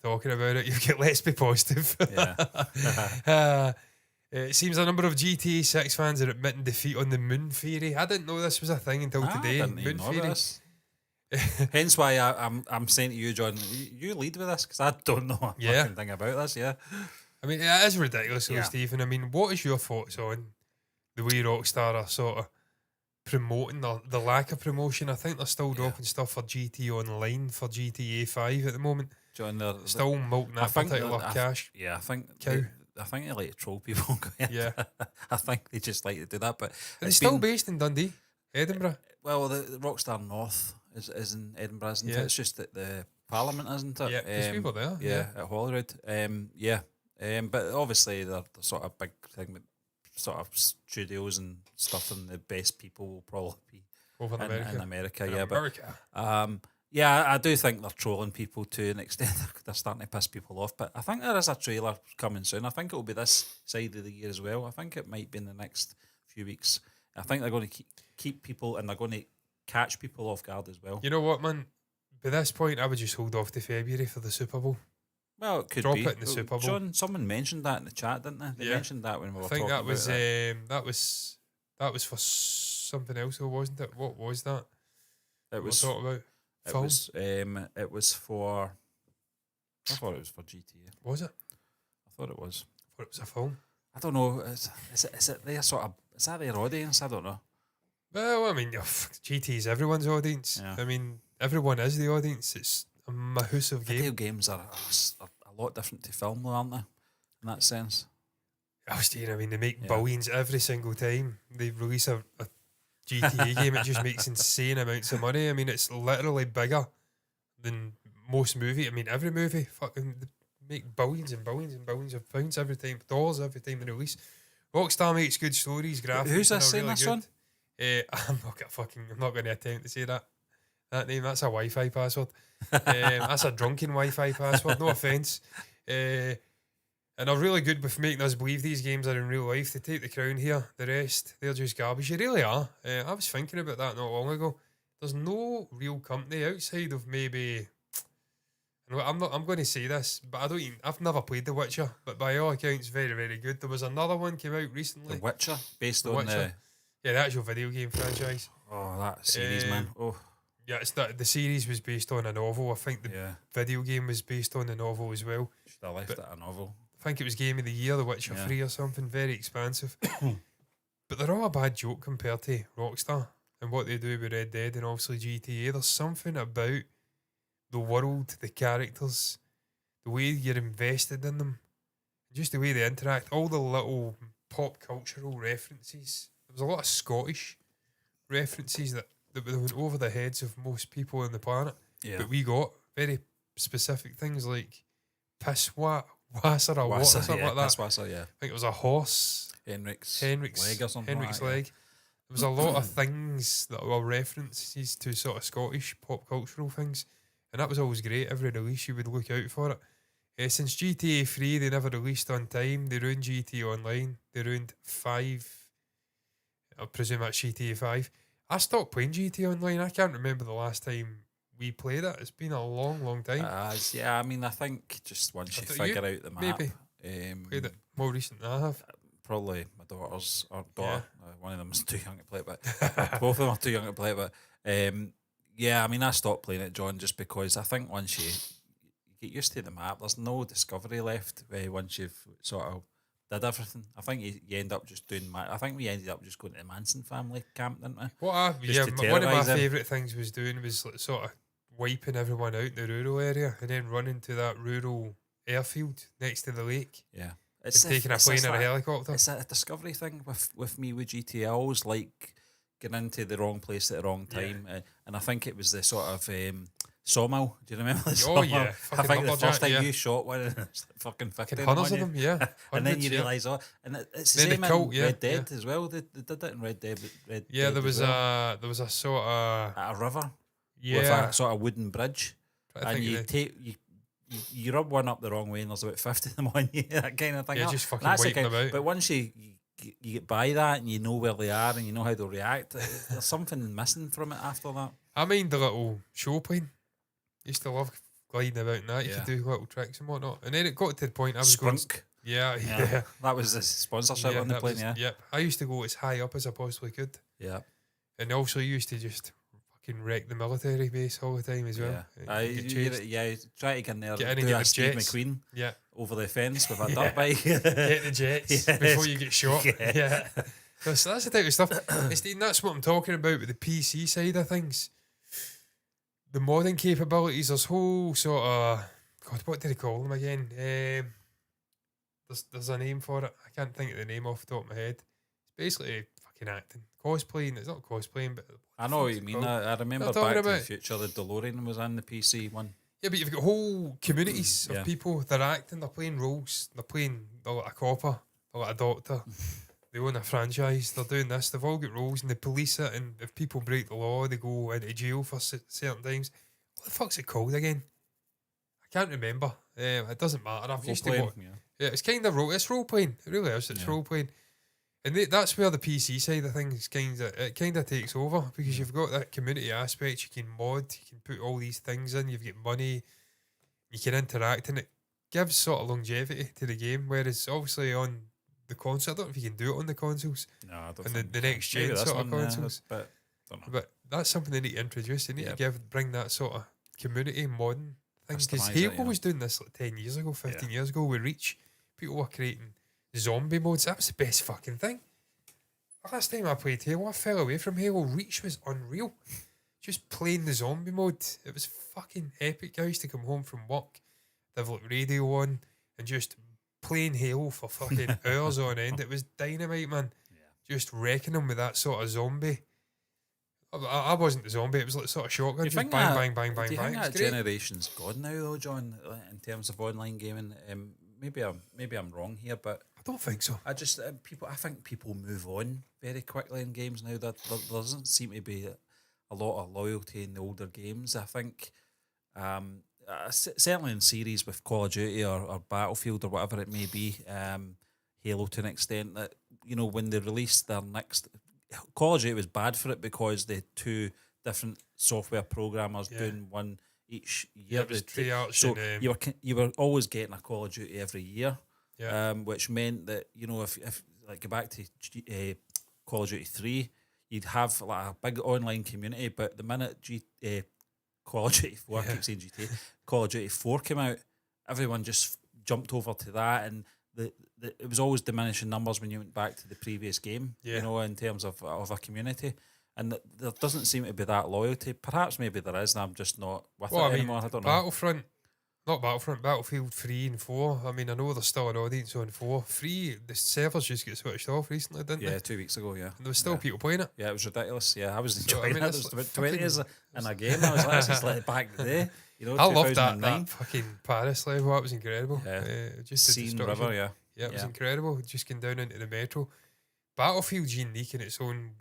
talking about it. You've got Let's Be Positive. It seems a number of GTA 6 fans are admitting defeat on the moon theory. I didn't know this was a thing until today. I didn't even know this. Hence why I'm saying to you, John, you lead with this, because I don't know a fucking thing about this. Yeah, I mean, it is ridiculous, though, Stephen. I mean, what is your thoughts on the way Rockstar are sort of promoting the lack of promotion? I think they're still dropping stuff for GT Online for GTA 5 at the moment. John, they're still milking that particular cash. I think they like to troll people. Yeah, I think they just like to do that. But it's still based in Dundee, Edinburgh. Well, the Rockstar North is in Edinburgh, isn't it? It's just that the Parliament, isn't it? Yeah, there's people there. Yeah, at Holyrood. But obviously they're sort of big thing with sort of studios and stuff, and the best people will probably be over in America. America. I do think they're trolling people to an extent. They're starting to piss people off. But I think there is a trailer coming soon. I think it will be this side of the year as well. I think it might be in the next few weeks. I think they're going to keep people, and they're going to catch people off guard as well. You know what, man? By this point, I would just hold off to February for the Super Bowl. Well, it could drop be. it in the Super Bowl. John, someone mentioned that in the chat, didn't they? They mentioned that when we were talking about that was for something else, though, wasn't it? What was that? It was talking about. It was for. I thought it was for GTA. Was it? I thought it was. I thought it was a film. I don't know. Is it their sort of? Is that their audience? I don't know. Well, I mean, GT is everyone's audience. Yeah. I mean, everyone is the audience. It's a massive game. Video games are a lot different to film, though, aren't they? In that sense. I mean, they make billions every single time they release a GTA game. It just makes insane amounts of money. I mean, it's literally bigger than most movies. I mean, every movie fucking make billions and billions and billions of pounds every time, dollars every time they release. Rockstar makes good stories, graphics. Who's this saying really this one? I'm not going to attempt to say that name. That's a Wi-Fi password. That's a drunken Wi-Fi password. No offence. And they're really good with making us believe these games are in real life. They take the crown here. The rest, they're just garbage. You really are. I was thinking about that not long ago. There's no real company outside of maybe. I'm going to say this, but I've never played The Witcher, but by all accounts, very, very good. There was another one came out recently. The Witcher, based on Witcher. The actual video game franchise. Oh, that series, man. Oh. Yeah, the series was based on a novel. I think the video game was based on the novel as well. Should have left it a novel. I think it was Game of the Year, The Witcher 3 or something. Very expansive. But they're all a bad joke compared to Rockstar and what they do with Red Dead and obviously GTA. There's something about the world, the characters, the way you're invested in them, just the way they interact, all the little pop cultural references. There was a lot of Scottish references that went over the heads of most people on the planet. Yeah. But we got very specific things like Pisswasser or what, or something like that. Pisswasser, yeah. I think it was a horse. Henrik's leg or something. Henrik's leg. There was a lot of things that were references to sort of Scottish pop cultural things. And that was always great. Every release you would look out for it. Since GTA 3 they never released on time. They ruined GTA Online. They ruined 5. I presume that's GTA 5. I stopped playing GTA Online. I can't remember the last time we played it. It's been a long, long time. I mean, I think just once you figure out the map. Maybe played it More recent than I have. Probably my daughter. One of them is too young to play it, but both of them are too young to play it. But yeah, I mean, I stopped playing it, John, just because I think once you get used to the map, there's no discovery left. Once you've sort of did everything, I think you end up just doing. I think we ended up just going to the Manson family camp, didn't we? One of my terrorise them. favourite things was doing was like, sort of wiping everyone out in the rural area and then running to that rural airfield next to the lake Yeah. and taking a plane or a helicopter. It's a discovery thing with me with GTA. I always like getting into the wrong place at the wrong time, and I think it was the sort of sawmill. Do you remember the sawmill? Yeah, I think the first time yeah. you shot one, and it's like fucking 50 Hundreds of them, yeah. and then you Hundreds, yeah. realise, and it's the Then the same cult, in Red Dead as well. They did it in Red Dead. Yeah, Dead there was as well. a sort of At a river with yeah. a sort of wooden bridge, I and think you rub one up the wrong way and there's about 50 of them on you, that kind of thing. Yeah, just fucking That's the wiping them out. But once you get by that and you know where they are and you know how they'll react, there's something missing from it after that. I mind the little show plane. Used to love gliding about in that. You could Yeah. do little tricks and whatnot. And then it got to the point I was going. Sprunk. Yeah. That was the sponsorship on the that plane, was- yeah. Yep. I used to go as high up as I possibly could. Yeah. And also used to just fucking wreck the military base all the time as well. You try to get in there Get in and and do get a the Steve jets. McQueen Yeah. over the fence with a Yeah. dirt bike. Get the jets Yes. before you get shot. Yeah. Yeah. So that's the type of stuff. That's what I'm talking about with the PC side of things. The modding capabilities, there's whole sort of God, what do they call them again? There's a name for it. I can't think of the name off the top of my head. It's basically fucking acting. Cosplaying. It's not cosplaying, but I know what you mean. I remember talking Back to the about? Future, the DeLorean was in the PC one. yeah, but you've got whole communities Yeah. of people. They're acting, they're playing roles, they're like a copper, they're like a doctor. They own a franchise, they're doing this, they've all got roles and they police it, and if people break the law, they go into jail for certain times. What the fuck's it called again? I can't remember. It doesn't matter. I've used to Role-playing, watch. Yeah, it's kind of it's role playing. It really is. It's Yeah. role playing, and that's where the PC side of things kind of takes over because you've got that community aspect. You can mod, you can put all these things in. You've got money, you can interact, and it gives sort of longevity to the game. Whereas obviously on the console, I don't know if you can do it on the consoles. No, I don't And think the so. next Maybe gen this sort of one, consoles. but don't know. But that's something they need to introduce. They need Yep. to bring that sort of community modern thing. Because Customise it, Halo yeah. was doing this like 10 years ago, 15 years ago with Reach. People were creating zombie modes. That was the best fucking thing. The last time I played Halo, I fell away from Halo. Reach was unreal. Just playing the zombie mode. It was fucking epic. I used to come home from work, they've like radio on, and just playing Halo for fucking hours on end. It was dynamite, man. Just wrecking them with that sort of zombie. I wasn't the zombie, it was like sort of shotgun. Do you Just think bang, that- bang, bang, bang, Do you bang. think It that was great. generation's gone now, though, John, in terms of online gaming? Maybe I'm wrong here, but I don't think so. I think people move on very quickly in games now. That there doesn't seem to be a lot of loyalty in the older games. I think certainly in series with Call of Duty or Battlefield or whatever it may be, Halo to an extent, that when they released their next Call of Duty was bad for it because they had two different software programmers doing one each year. it was They- Treyarch so and, you were always getting a Call of Duty every year, Yeah. which meant that if like go back to Call of Duty 3, you'd have like a big online community, but the minute Call of Duty 4, I keep saying GTA, Call of Duty 4 came out, everyone just jumped over to that, and it was always diminishing numbers when you went back to the previous game, in terms of a community. And there doesn't seem to be that loyalty. Perhaps maybe there is, and I'm just not with it anymore. I don't know. Battlefield 3 and 4. I mean, I know there's still an audience on 4. 3, the servers just get switched off recently, didn't Yeah, they? 2 weeks ago, yeah. And there was still people playing it. Yeah, it was ridiculous. Yeah, I was So, enjoying it. it's There was like about 20 years fucking- in a game. I was like, this is like back in the day. I loved that 2009. fucking Paris level. That was incredible. Yeah. Just the CINE destruction. River, yeah. Yeah, it was Yeah. incredible. Just going down into the metro. Battlefield's unique in its own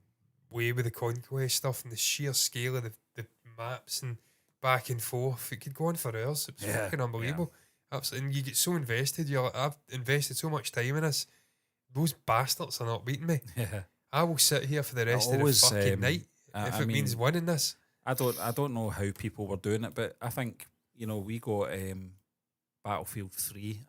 way with the conquest stuff and the sheer scale of the maps and back and forth. It could go on for hours. It was Yeah, fucking unbelievable. Absolutely. And you get so invested. You're like, I've invested so much time in this. Those bastards are not beating me. Yeah. I will sit here for the rest always, of the fucking night if I it means mean, winning this. I don't know how people were doing it, but I think we got Battlefield 3.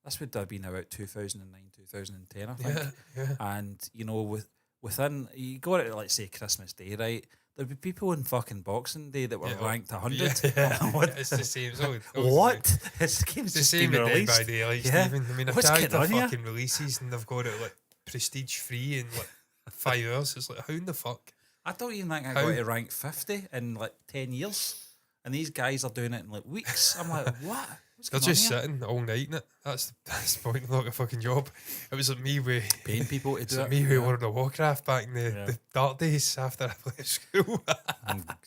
this would have been about 2009, 2010, I think. Yeah. And, you know, within, you got it, like, say, Christmas Day, right? There'd be people in fucking Boxing Day that were ranked 100. Yeah. What? It's the same. It's always What? This game's It's the just same been at Dead released. by Daylight, Yeah. Stephen. I mean, a What's character going on here? fucking releases and they've got it like prestige free in like 5 hours. It's like, how in the fuck? I don't even think I How? got to rank 50 in like 10 years. And these guys are doing it in like weeks. I'm like, what? What's They're going just on here? sitting all night in it. That's the point. They're not a fucking job. It was like me with Paying people to it's do like it. me with Yeah. World of Warcraft back in the dark days after I left school.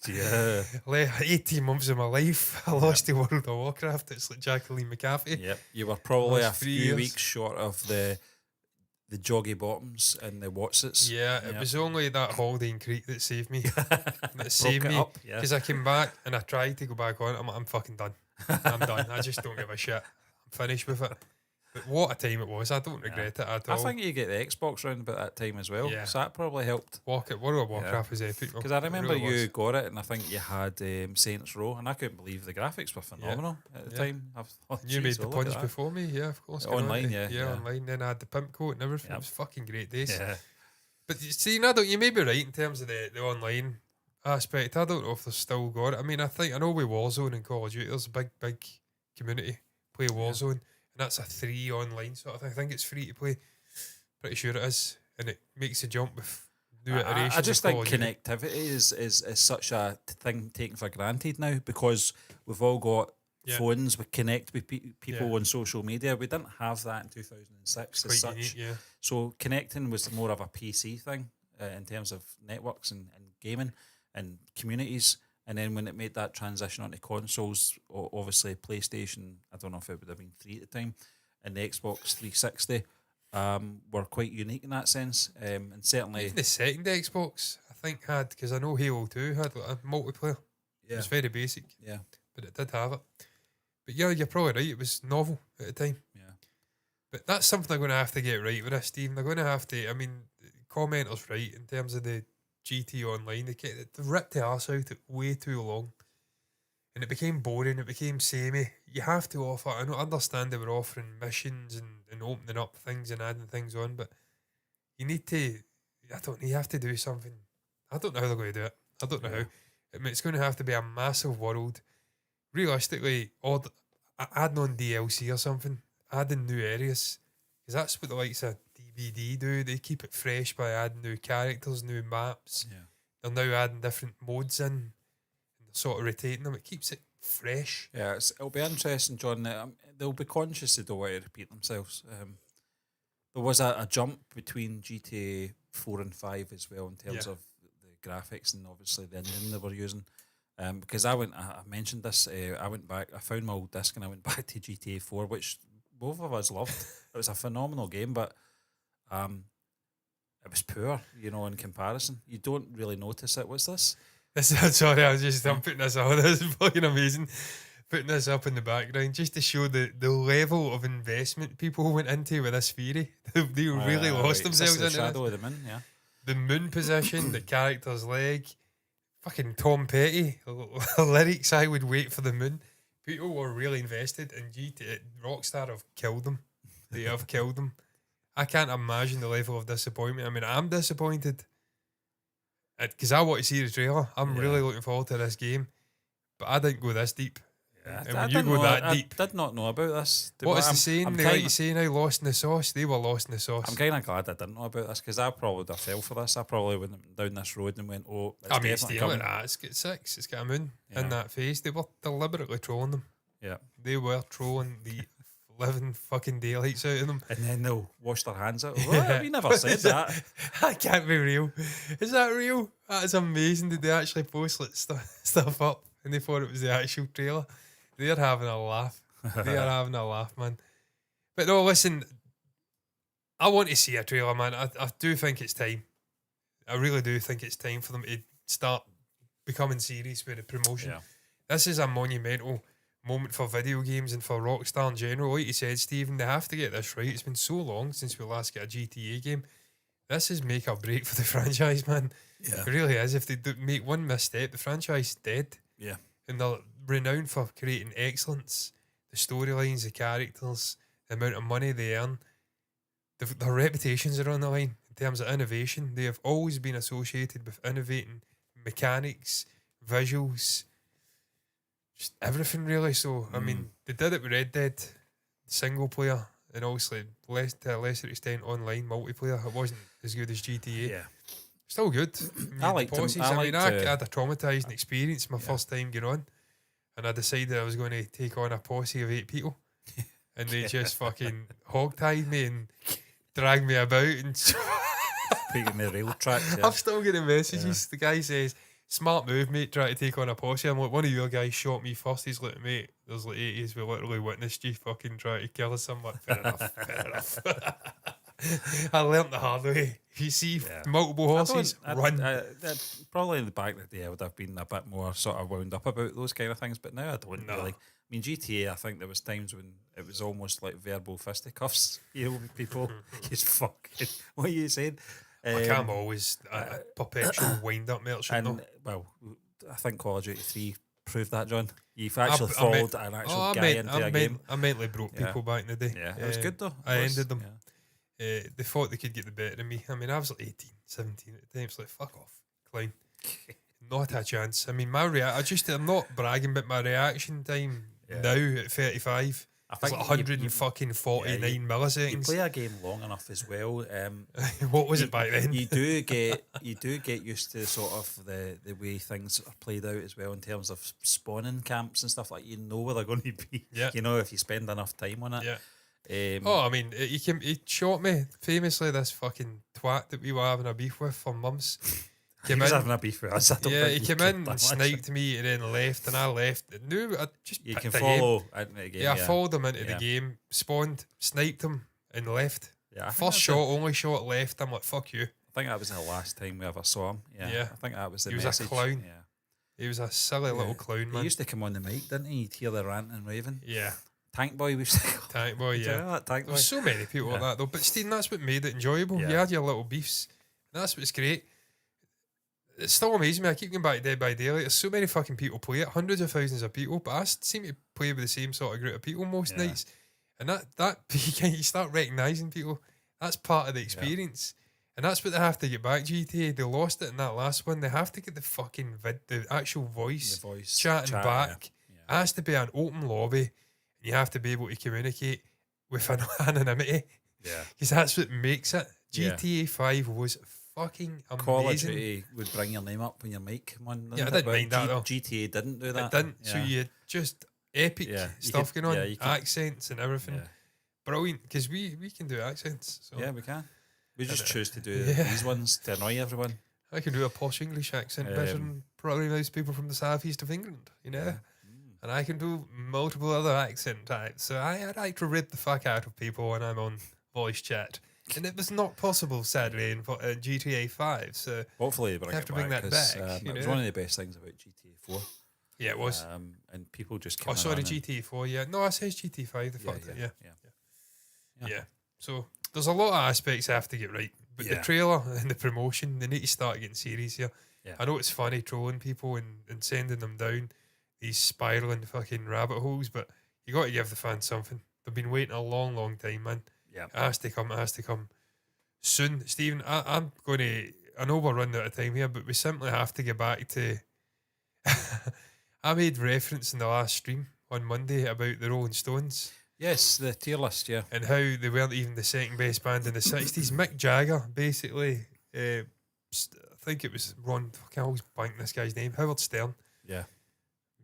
Yeah. Like 18 months of my life, I lost to World of Warcraft. It's like Jacqueline McAfee. Yep. You were probably a Last 3 few years. weeks short of the joggy bottoms and the Watsits. Yeah, it was only that holiday in Crete that saved me. That saved Broke it me. up, yeah. Because I came back and I tried to go back on it. I'm fucking done. I'm done. I just don't give a shit. I'm finished with it. But what a time it was. I don't regret it at I all. think you get the Xbox round about that time as well. Yeah. So that probably helped. World of Warcraft was epic. Because I remember It really you was. got it, and I think you had Saints Row, and I couldn't believe the graphics were phenomenal at the Yeah. time. I thought, You made "Geez, the well, look at punch that." before me, yeah, of course. Online, yeah, yeah. online. Then I had the pimp coat and everything. Yep. It was fucking great days. Yeah. But you see, I don't. You may be right in terms of the online aspect. I don't know if they've still got it. I mean, I know with Warzone and Call of Duty, there's a big community play Warzone, and that's a 3 online sort of thing. I think it's free to play. Pretty sure it is, and it makes a jump with new iterations. I just of think Call of Duty. connectivity is such a thing taken for granted now because we've all got Yeah. phones. We connect with people Yeah. on social media. We didn't have that in 2006 as Quite such. unique, yeah. So connecting was more of a PC thing in terms of networks and gaming and communities. And then when it made that transition onto consoles, obviously PlayStation, I don't know if it would have been 3 at the time, and the Xbox 360 were quite unique in that sense. And certainly... Even the second Xbox, I think, had, because I know Halo 2 had like a multiplayer. It was very basic, Yeah. but it did have it. But yeah, you're probably right. It was novel at the time. Yeah. But that's something they're going to have to get right with this, Stephen. They're going to have to, I mean, commenters right in terms of the GT Online. They ripped the arse out it way too long. And it became boring. It became samey. You have to offer, I understand they were offering missions and opening up things and adding things on, but you need to, you have to do something. I don't know how they're going to do it. I don't know how. I mean, it's going to have to be a massive world. Realistically, adding on DLC or something, adding new areas, because that's what the likes of DVD do. They keep it fresh by adding new characters, new maps. Yeah. They're now adding different modes in, and they're sort of rotating them. It keeps it fresh. Yeah, it'll be interesting, John. They'll be conscious they don't want to repeat themselves. There was a jump between GTA 4 and 5 as well in terms of the graphics and obviously the engine they were using. Because I mentioned this, I went back, I found my old disc and I went back to GTA 4, which both of us loved. It was a phenomenal game, but it was poor, in comparison. You don't really notice it. What's this? Sorry, I'm putting this on. This is fucking amazing. Putting this up in the background just to show the level of investment people went into with this theory. They really lost themselves the into shadow this. of the moon, yeah. The moon position, the character's leg, fucking Tom Petty lyrics. I would wait for the moon. People were really invested, and Rockstar have killed them. They have killed them. I can't imagine the level of disappointment. I mean, I'm disappointed because I want to see the trailer. I'm really looking forward to this game, but I didn't go this deep. And when you go that deep, I did not know about this. what is the saying? They like kinda- to say now, lost in the sauce. They were lost in the sauce. I'm kind of glad I didn't know about this because I probably would have fell for this. I probably went down this road and went, "Oh, it's I mean, definitely stealing coming." that. It's got 6. It's got a moon Yeah. in that phase. They were deliberately trolling them. Yeah, They were trolling the living fucking daylights out of them. and then they'll wash their hands out. Yeah. What? We never said that. That can't be real. Is that real? That is amazing. Did they actually post like stuff up and they thought it was the actual trailer? They're having a laugh. They are having a laugh, man. But no, listen, I want to see a trailer, man. I do think it's time. I really do think it's time for them to start becoming serious with the promotion. Yeah. This is a monumental moment for video games and for Rockstar in general. Like you said, Stephen, they have to get this right. It's been so long since we last got a GTA game. This is make or break for the franchise, man. Yeah. It really is. If they make one misstep, the franchise is dead. Yeah. And they're renowned for creating excellence. The storylines, the characters, the amount of money they earn, their reputations are on the line in terms of innovation. They have always been associated with innovating mechanics, visuals, just everything really. So I mean, they did it with Red Dead, single player, and obviously to a lesser extent online multiplayer. It wasn't as good as GTA. Yeah. Still good. I liked them. Bosses. I mean, I had a traumatising experience my first time getting on, and I decided I was going to take on a posse of 8 people, and they just fucking hog-tied me and dragged me about and Picking the rail tracks. Yeah. I'm still getting messages. The guy says, "Smart move, mate, try to take on a posse." I'm like, "One of your guys shot me first." He's like, "Mate, there's like 80s, we literally witnessed you fucking try to kill us." I'm like, fair enough, fair enough. I learnt the hard way. If you see multiple horses, run. Probably in the back of the day I would have been a bit more sort of wound up about those kind of things, but now I don't really. I mean, GTA, I think there was times when it was almost like verbal fisticuffs, with people. Just fucking, what are you saying? Like I'm always a perpetual wind-up merchant. And, well, I think Call of Duty 3 proved that, John. You've actually followed an actual guy into a game. I mentally broke people back in the day. Yeah, it was good though. I ended them. They thought they could get the better of me. I mean, I was like 18, 17 at the time. It's like, fuck off, clown. Not a chance. I mean, I'm not bragging, but my reaction time now at 35, I think it's like 149 milliseconds. You play a game long enough as well. What was it back then? You do get used to sort of the way things are played out as well in terms of spawning camps and stuff like. You know where they're going to be. Yeah. You know if you spend enough time on it. Yeah. I mean, he shot me famously. This fucking twat that we were having a beef with for months. He was having a beef with us. He came in and sniped me and then left, and I left. No, I just you can follow into the game. I followed him into the game, spawned, sniped him, and left. Yeah, first shot, only shot left. I'm like, fuck you. I think that was the last time we ever saw him. Yeah. I think that was the message. He was a clown. Yeah. He was a silly little clown, man. He used to come on the mic, didn't he? You'd hear the rant and raving. Yeah. Tank Boy, we say. Tank Boy, yeah. Tank Boy? There's so many people like that, though. But, Stephen, that's what made it enjoyable. You had your little beefs. And that's what's great. It still amazes me. I keep going back to Dead by Daylight. There's so many fucking people play it, hundreds of thousands of people, but I seem to play with the same sort of group of people most nights. And that you start recognising people. That's part of the experience. And that's what they have to get back, GTA. They lost it in that last one. They have to get the fucking the actual voice chatting back. It has to be an open lobby. And you have to be able to communicate with anonymity. Yeah. Because that's what makes it. GTA 5 was fucking amazing. Call of Duty would bring your name up when your mic come on. Yeah, I didn't mind that though. GTA didn't do that. It didn't. Yeah. So you had just epic stuff going on, accents and everything. Yeah. Brilliant, because we can do accents. So. Yeah, we can. We just choose to do these ones to annoy everyone. I can do a posh English accent better than probably most people from the southeast of England, you know? Yeah. And I can do multiple other accent types. So I like to rip the fuck out of people when I'm on voice chat. And it was not possible, sadly, in GTA 5. So hopefully they have to bring that back. It was one of the best things about GTA 4. Yeah, it was. And people just came GTA 4, yeah. No, I says GTA 5, they fucked it, yeah. So there's a lot of aspects I have to get right. But the trailer and the promotion, they need to start getting serious here. Yeah. I know it's funny trolling people and sending them down these spiralling fucking rabbit holes, but you got to give the fans something. They've been waiting a long, long time, man. Yeah. It has to come soon. Stephen, I'm going to, I know we're running out of time here, but we simply have to get back to, I made reference in the last stream on Monday about the Rolling Stones. Yes, the tier list, yeah. And how they weren't even the second best band in the 60s. Mick Jagger, basically, I think it was I always blank this guy's name, Howard Stern. Yeah.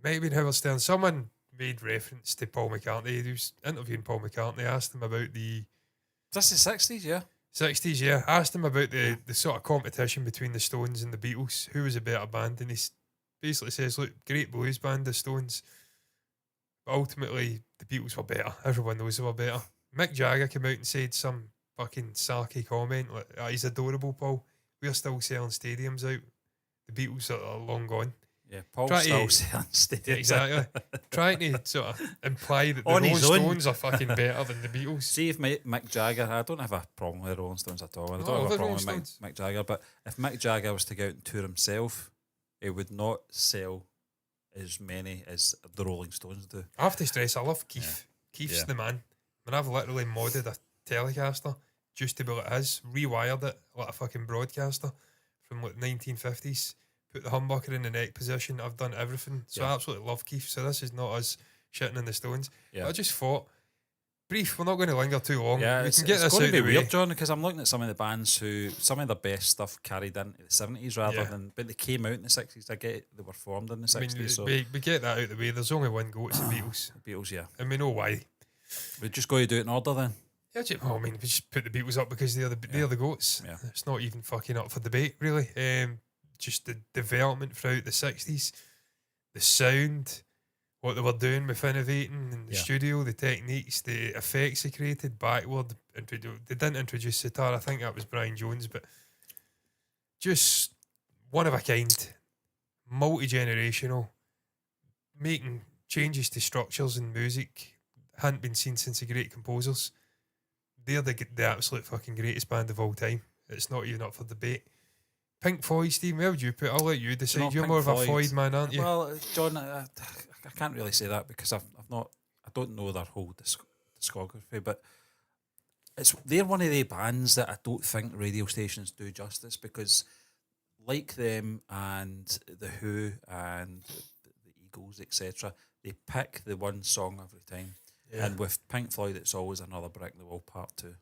Might have been Howard Stern. Someone made reference to Paul McCartney. He was interviewing Paul McCartney, asked him about the... That's the 60s, yeah? 60s, yeah. Asked him about the sort of competition between the Stones and the Beatles. Who was a better band? And he basically says, look, great blues band, the Stones. But ultimately, the Beatles were better. Everyone knows they were better. Mick Jagger came out and said some fucking sarky comment like, he's adorable, Paul. We're still selling stadiums out. The Beatles are long gone. Yeah, Paul's still selling stadiums. Yeah, exactly. Trying to sort of imply that the Rolling Stones are fucking better than the Beatles. See if Mick Jagger, I don't have a problem with the Rolling Stones at all. I don't have a problem with Mick Jagger, but if Mick Jagger was to go out and tour himself, he would not sell as many as the Rolling Stones do. I have to stress, I love Keith. Keith's the man. And I've literally modded a Telecaster just to be like his, rewired it like a fucking broadcaster from like 1950s, put the humbucker in the neck position. I've done everything. So I absolutely love Keith. So this is not us shitting in the Stones. Yeah. But I just thought, brief, we're not going to linger too long. Yeah, we can get this going out to be the way. weird, John, because I'm looking at some of the bands who some of their best stuff carried into the 70s rather than, but they came out in the 60s. I get it, they were formed in the 60s. So we get that out the way. There's only one go. It's the Beatles. Beatles, yeah, and we know why. We just got to do it in order then. Yeah, we just put the Beatles up because they're the goats. Yeah. It's not even fucking up for debate, really. Just the development throughout the 60s, the sound, what they were doing with innovating in the studio, the techniques, the effects they created backward. They didn't introduce sitar. I think that was Brian Jones, but just one of a kind, multi-generational, making changes to structures in music hadn't been seen since the great composers. They're the absolute fucking greatest band of all time. It's not even up for debate. Pink Floyd, Steve, where would you put? I'll let you decide. You're Pink more of a Floyd, Floyd man, aren't you? Well, John, I can't really say that because I don't know their whole discography, but they're one of the bands that I don't think radio stations do justice because, like them and the Who and the Eagles, etc., they pick the one song every time. Yeah. And with Pink Floyd, it's always another brick in the wall part 2.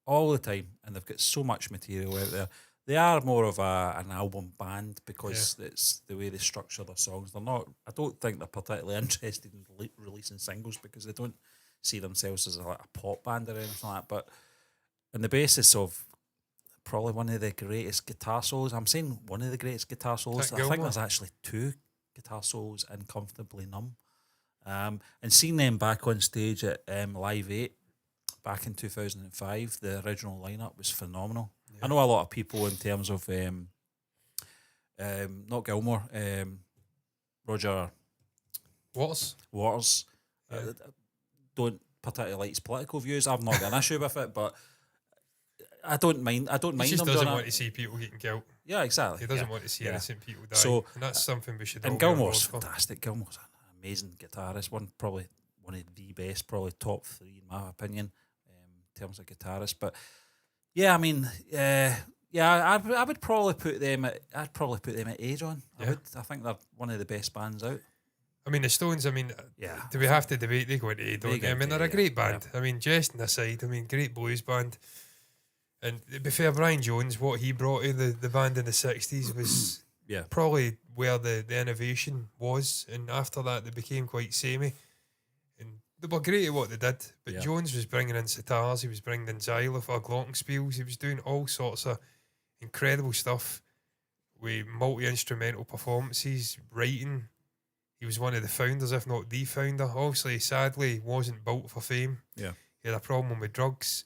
All the time. And they've got so much material out there. They are more of an album band because it's the way they structure their songs. They're not, I don't think they're particularly interested in releasing singles because they don't see themselves as like a pop band or anything like that. But on the basis of probably one of the greatest guitar solos, I'm saying one of the greatest guitar solos, I think there's actually 2 guitar solos in Comfortably Numb. And seeing them back on stage at Live 8 back in 2005, the original lineup was phenomenal. Yeah. I know a lot of people in terms of not Gilmore, Roger Waters don't particularly like his political views. I've not got an issue with it, but I don't mind. He just doesn't want to see people getting killed. Yeah, exactly. He doesn't want to see innocent people die. So, and that's something we should. And Gilmore's fantastic. Gilmore's an amazing guitarist. Probably one of the best, probably top 3 in my opinion, in terms of guitarists. But yeah, I mean, I would probably put them at. I'd probably put them at A, John. I would. I think they're one of the best bands out. I mean, the Stones, do we have to debate? They go into A, don't they? I mean, they're a great band. Yeah. I mean, jesting aside, great blues band. And to be fair, Brian Jones, what he brought to the band in the 60s was probably where the innovation was. And after that, they became quite samey. And they were great at what they did. But Jones was bringing in sitars, he was bringing in xylophone, glockenspiels, he was doing all sorts of incredible stuff with multi-instrumental performances, writing. He was one of the founders, if not the founder. Obviously, sadly, he wasn't built for fame. Yeah. He had a problem with drugs.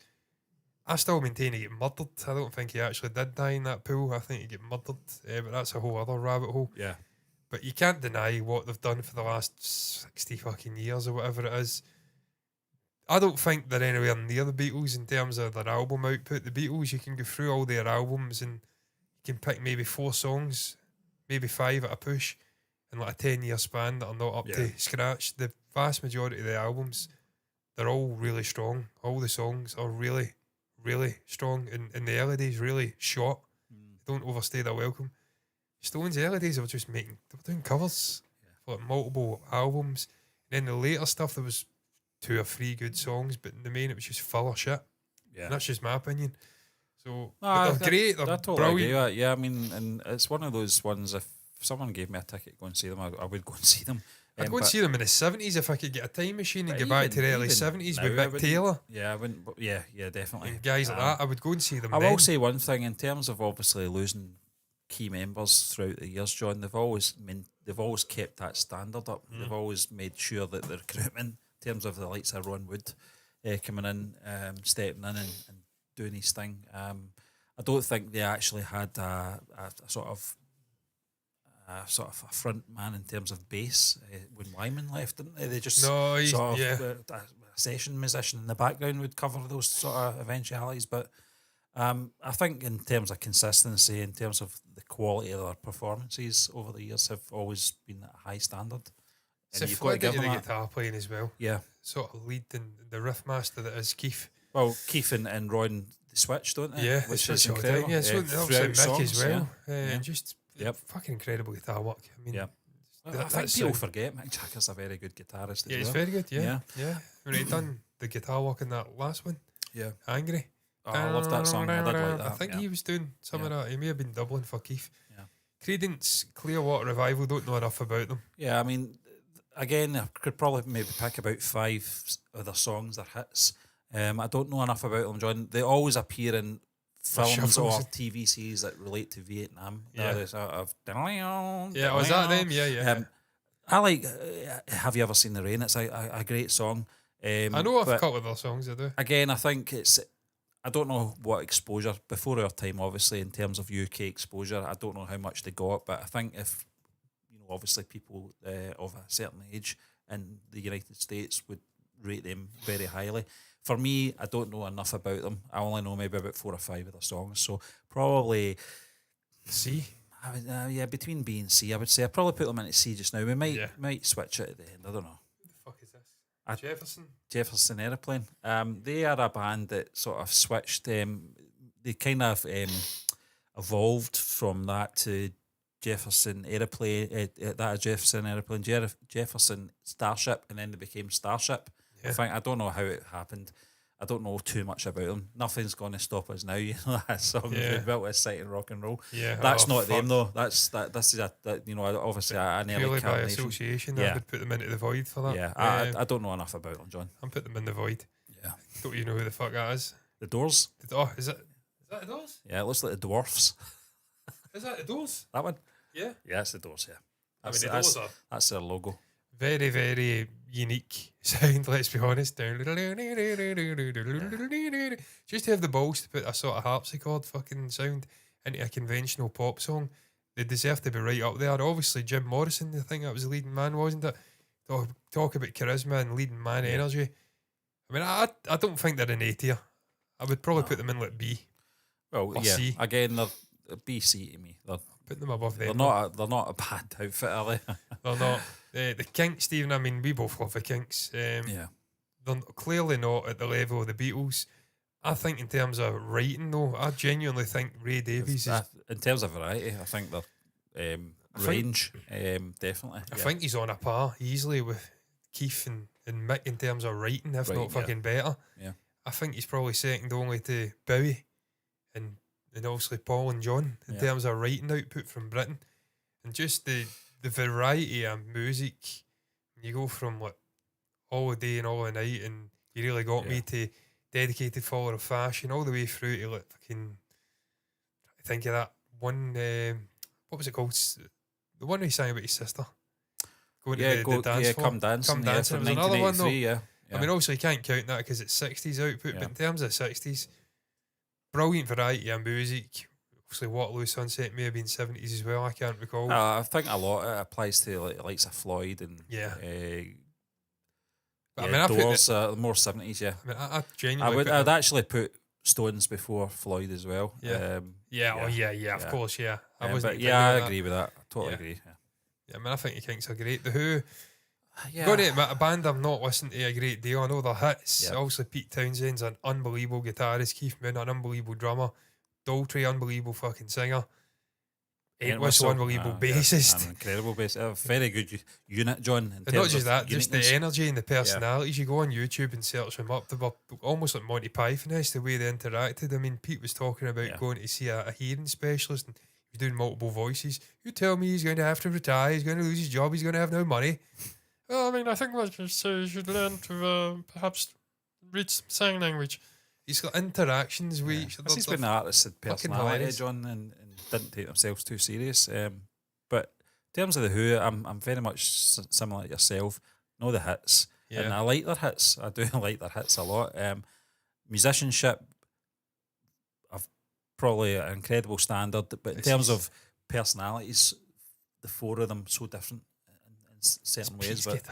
I still maintain he got murdered. I don't think he actually did die in that pool. I think he got murdered. But that's a whole other rabbit hole. Yeah. But you can't deny what they've done for the last 60 fucking years or whatever it is. I don't think they're anywhere near the Beatles in terms of their album output. The Beatles, you can go through all their albums and you can pick maybe 4 songs, maybe 5 at a push in like a 10-year span that are not up to scratch. The vast majority of the albums, they're all really strong. All the songs are really, really strong. In the early days, really short. Don't overstay their welcome. Stones' early days, they were doing covers for like multiple albums. And then the later stuff, there was 2 or 3 good songs, but in the main, it was just full of shit. Yeah. And that's just my opinion. So, they're great, they're brilliant. Yeah, I mean, and it's one of those ones, if someone gave me a ticket to go and see them, I would go and see them. I'd go and see them in the 70s if I could get a time machine and go back to the early 70s with Mick Taylor. Yeah, I wouldn't. Yeah, definitely. And guys like that, I would go and see them. I will say one thing in terms of obviously losing key members throughout the years, John. They've always kept that standard up. They've always made sure that the recruitment, in terms of the likes of Ron Wood coming in, stepping in and doing his thing. I don't think they actually had a sort of a front man in terms of bass when Wyman left, didn't they? They just a session musician in the background would cover those sort of eventualities. But I think in terms of consistency, in terms of the quality of their performances over the years, have always been at a high standard. It's a you've got to give fluidity them of the that. guitar playing as well. Yeah. Sort of lead and the riff master that is Keith. Well, Keith and Ron switch, don't they? Yeah, which it's is all the time. incredible. Yeah, so obviously Mick throughout as songs, well. Yeah. Just Yep. fucking incredible guitar work. I mean, Yeah. Well, I think that's people forget Mick Jagger's a very good guitarist yeah, as he's well. very good. Yeah. When he done the guitar work in that last one, Yeah. Angry. Oh, I love that song. I did like that. I think yeah. he was doing some of that. He may have been doubling for Keith. Yeah. Creedence Clearwater Revival, don't know enough about them. Yeah, I mean, again, I could probably maybe pick about 5 other songs or hits. I don't know enough about them, John. They always appear in films or shuffles. TV series that relate to Vietnam. Yeah. That is of Yeah, was that them? Yeah. I like. Have you ever seen The Rain? It's a great song. I know of a but couple of their songs, I do. again, I think it's. I don't know what exposure before our time, obviously, in terms of UK exposure. I don't know how much they got, but I think if obviously people of a certain age in the United States would rate them very highly. For me, I don't know enough about them. I only know maybe about 4 or 5 of their songs, so probably C. I would, yeah, between B and C, I would say. I'd probably put them into C just now. We might might switch it at the end. I don't know. Who the fuck is this? Jefferson. Jefferson Airplane. They are a band that sort of switched. They kind of evolved from that to Jefferson Airplane. That is Jefferson Airplane, Jefferson Starship, and then they became Starship. Yeah. I don't know how it happened. I don't know too much about them. Nothing's going to stop us now. You know that song. Yeah. We built this site in rock and roll. Yeah, That's not fuck. them though. This is obviously an early Purely by incarnation. association, Yeah. I would put them into the void for that. Yeah, I don't know enough about them, John. I'm putting them in the void. Yeah, Don't you know who the fuck that is? the Doors. Is that the Doors? Yeah, it looks like the Dwarfs. Is that the Doors? That one. Yeah. Yeah, it's the Doors. Yeah, I mean, the Doors are that's their logo. very, very unique sound, let's be honest. Just to have the balls to put a sort of harpsichord fucking sound into a conventional pop song, they deserve to be right up there. Obviously, Jim Morrison, I think that was the leading man, wasn't it? Talk about charisma and leading man energy. I mean, I don't think they're an A tier. I would probably put them in like B. Well, or yeah. C. Again, they're BC to me. Put them above them. They're not a bad outfit, are they? They're not. The Kinks, Stephen, I mean, we both love the Kinks. Yeah. They're clearly not at the level of the Beatles. I think in terms of writing, though, I genuinely think Ray Davies is... In terms of variety, I think they're range, definitely. I think he's on a par easily with Keith and Mick in terms of writing, if not fucking better. Yeah. I think he's probably second only to Bowie and obviously Paul and John in terms of writing output from Britain. And just the variety of music, you go from like All the Day and All the Night, and You Really Got Me to Dedicated Follower of Fashion, all the way through to like fucking, I think of that one, what was it called? The one he sang about his sister. Going to the dance floor. Come Dancing. Come Dancing. There was another one though. Yeah. I mean, obviously you can't count that because it's 60s output, but in terms of 60s, brilliant variety of music. Obviously, Waterloo Sunset may have been 70s as well. I can't recall. I think a lot of it applies to like likes of Floyd and But I mean, I put Doors, more 70s. Yeah, I mean, I genuinely. I'd actually put Stones before Floyd as well. Yeah. Of course, yeah. I agree with that. I totally agree. Yeah, I mean, I think the Kinks are great. The Who. Got to admit, a band I've not listened to a great deal. I know their hits. Obviously, Pete Townshend's an unbelievable guitarist. Keith Moon, an unbelievable drummer. Daltrey, unbelievable fucking singer. Entwistle, unbelievable bassist. An incredible bassist. Very good unit, John. And not just that, just the energy and the personalities. You go on YouTube and search them up. They were almost like Monty Python-esque, the way they interacted. I mean, Pete was talking about going to see a hearing specialist and he was doing multiple voices. You tell me he's going to have to retire, he's going to lose his job, he's going to have no money. Well, I mean, I think what you say, you should learn to perhaps read some sign language. He's got interactions with each other. He's been an artist and personality, John, and didn't take themselves too serious. But in terms of the Who, I'm very much similar to yourself. Know the hits, and I like their hits. I do like their hits a lot. Musicianship, I've probably an incredible standard, but in terms of personalities, the 4 of them so different in certain ways. But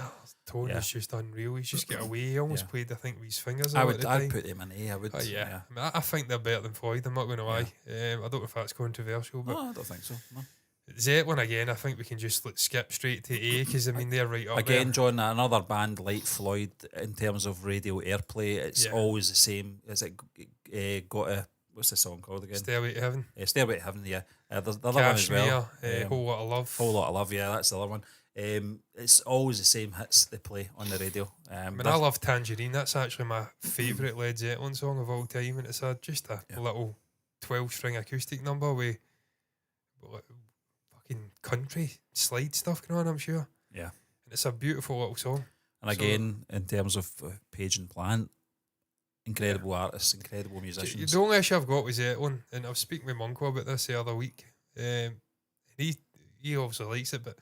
tone is just unreal. He's just get away. He almost played, I think, with his fingers. I'd put them in A. I would. I mean, I think they're better than Floyd. I'm not going to lie. I don't know if that's controversial, but no, I don't think so. No. Zeppelin again, I think we can just skip straight to A because I mean they're right up Again, there. John, another band like Floyd in terms of radio airplay, it's Yeah. always the same. Is it got a what's the song called again? Stairway to Heaven, Stairway to Heaven. Yeah, there's the other one as Kashmir, well. Whole Lot of Love. Whole Lot of Love. Yeah, that's the other one. It's always the same hits they play on the radio. I mean, I love Tangerine. That's actually my favourite Led Zeppelin song of all time, and it's just a little 12-string acoustic number with fucking country slide stuff going on, I'm sure. Yeah. And it's a beautiful little song. And again, in terms of Page and Plant, incredible artists, incredible musicians. The only issue I've got with Zeppelin, and I was speaking with Monko about this the other week, he obviously likes it, but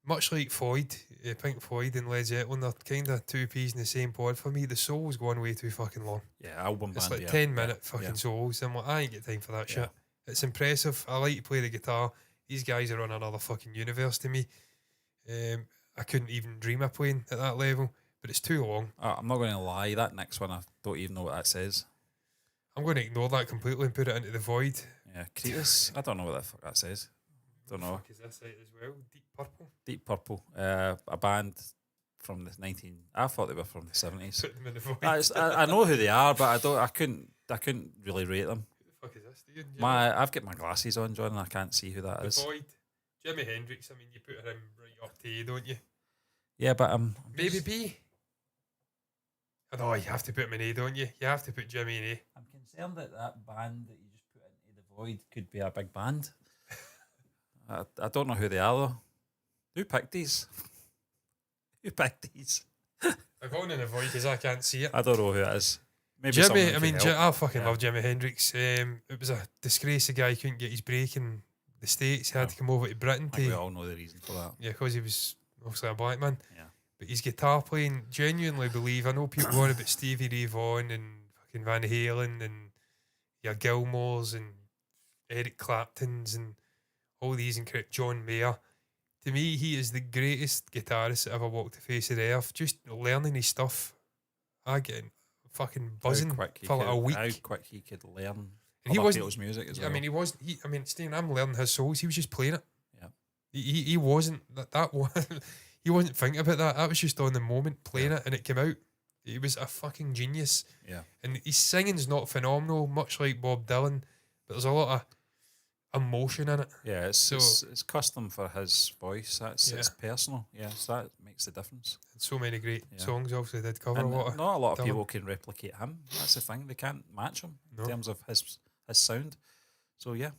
much like Floyd, Pink Floyd and Led Zeppelin, they're kind of two peas in the same pod for me. The solos go on way too fucking long. Yeah, album It's band. like 10-minute fucking solos. I'm like, I ain't got time for that shit. It's impressive. I like to play the guitar. These guys are on another fucking universe to me. I couldn't even dream of playing at that level, but it's too long. I'm not going to lie, that next one, I don't even know what that says. I'm going to ignore that completely and put it into the void. Yeah, Cretus. I don't know what the fuck that says. Don't know. What the fuck is this right as well? Deep Purple? Deep Purple, a band from the I thought they were from the 70s. Put them in the void. I know who they are, but I couldn't really rate them. Who the fuck is this, dude? I've got my glasses on, John, and I can't see who that The is. Void. Jimi Hendrix, I mean, you put him right up to A, don't you? Yeah, but Maybe B? Oh, no, you have to put him in A, don't you? You have to put Jimmy in A. I'm concerned that band that you just put into the void could be a big band. I don't know who they are though. Who picked these? Who picked these? I've gone in the void because I can't see it. I don't know who it is. Maybe Jimmy, I mean, help. I fucking love Jimi Hendrix. It was a disgrace the guy couldn't get his break in the States. He had to come over to Britain I think we all know the reason for that. Yeah, because he was obviously a black man. Yeah. But his guitar playing, genuinely believe. I know people go on about Stevie Ray Vaughan and fucking Van Halen and your Gilmores and Eric Claptons and all these incredible John Mayer. To me, he is the greatest guitarist that ever walked the face of the earth. Just learning his stuff, I get fucking buzzing for like a week. How quick he could learn And he other wasn't people's music as well. I mean, he wasn't. I mean, Stephen, I'm learning his solos. He was just playing it. Yeah. He wasn't that was. He wasn't thinking about that. That was just on the moment playing it, and it came out. He was a fucking genius. Yeah. And his singing's not phenomenal, much like Bob Dylan, but there's a lot of emotion in it. Yeah, it's custom for his voice. It's personal. Yeah, so that makes the difference. And so many great songs obviously did cover And a lot of not a lot of Dylan. people can replicate him. That's the thing. They can't match him in terms of his sound. So yeah,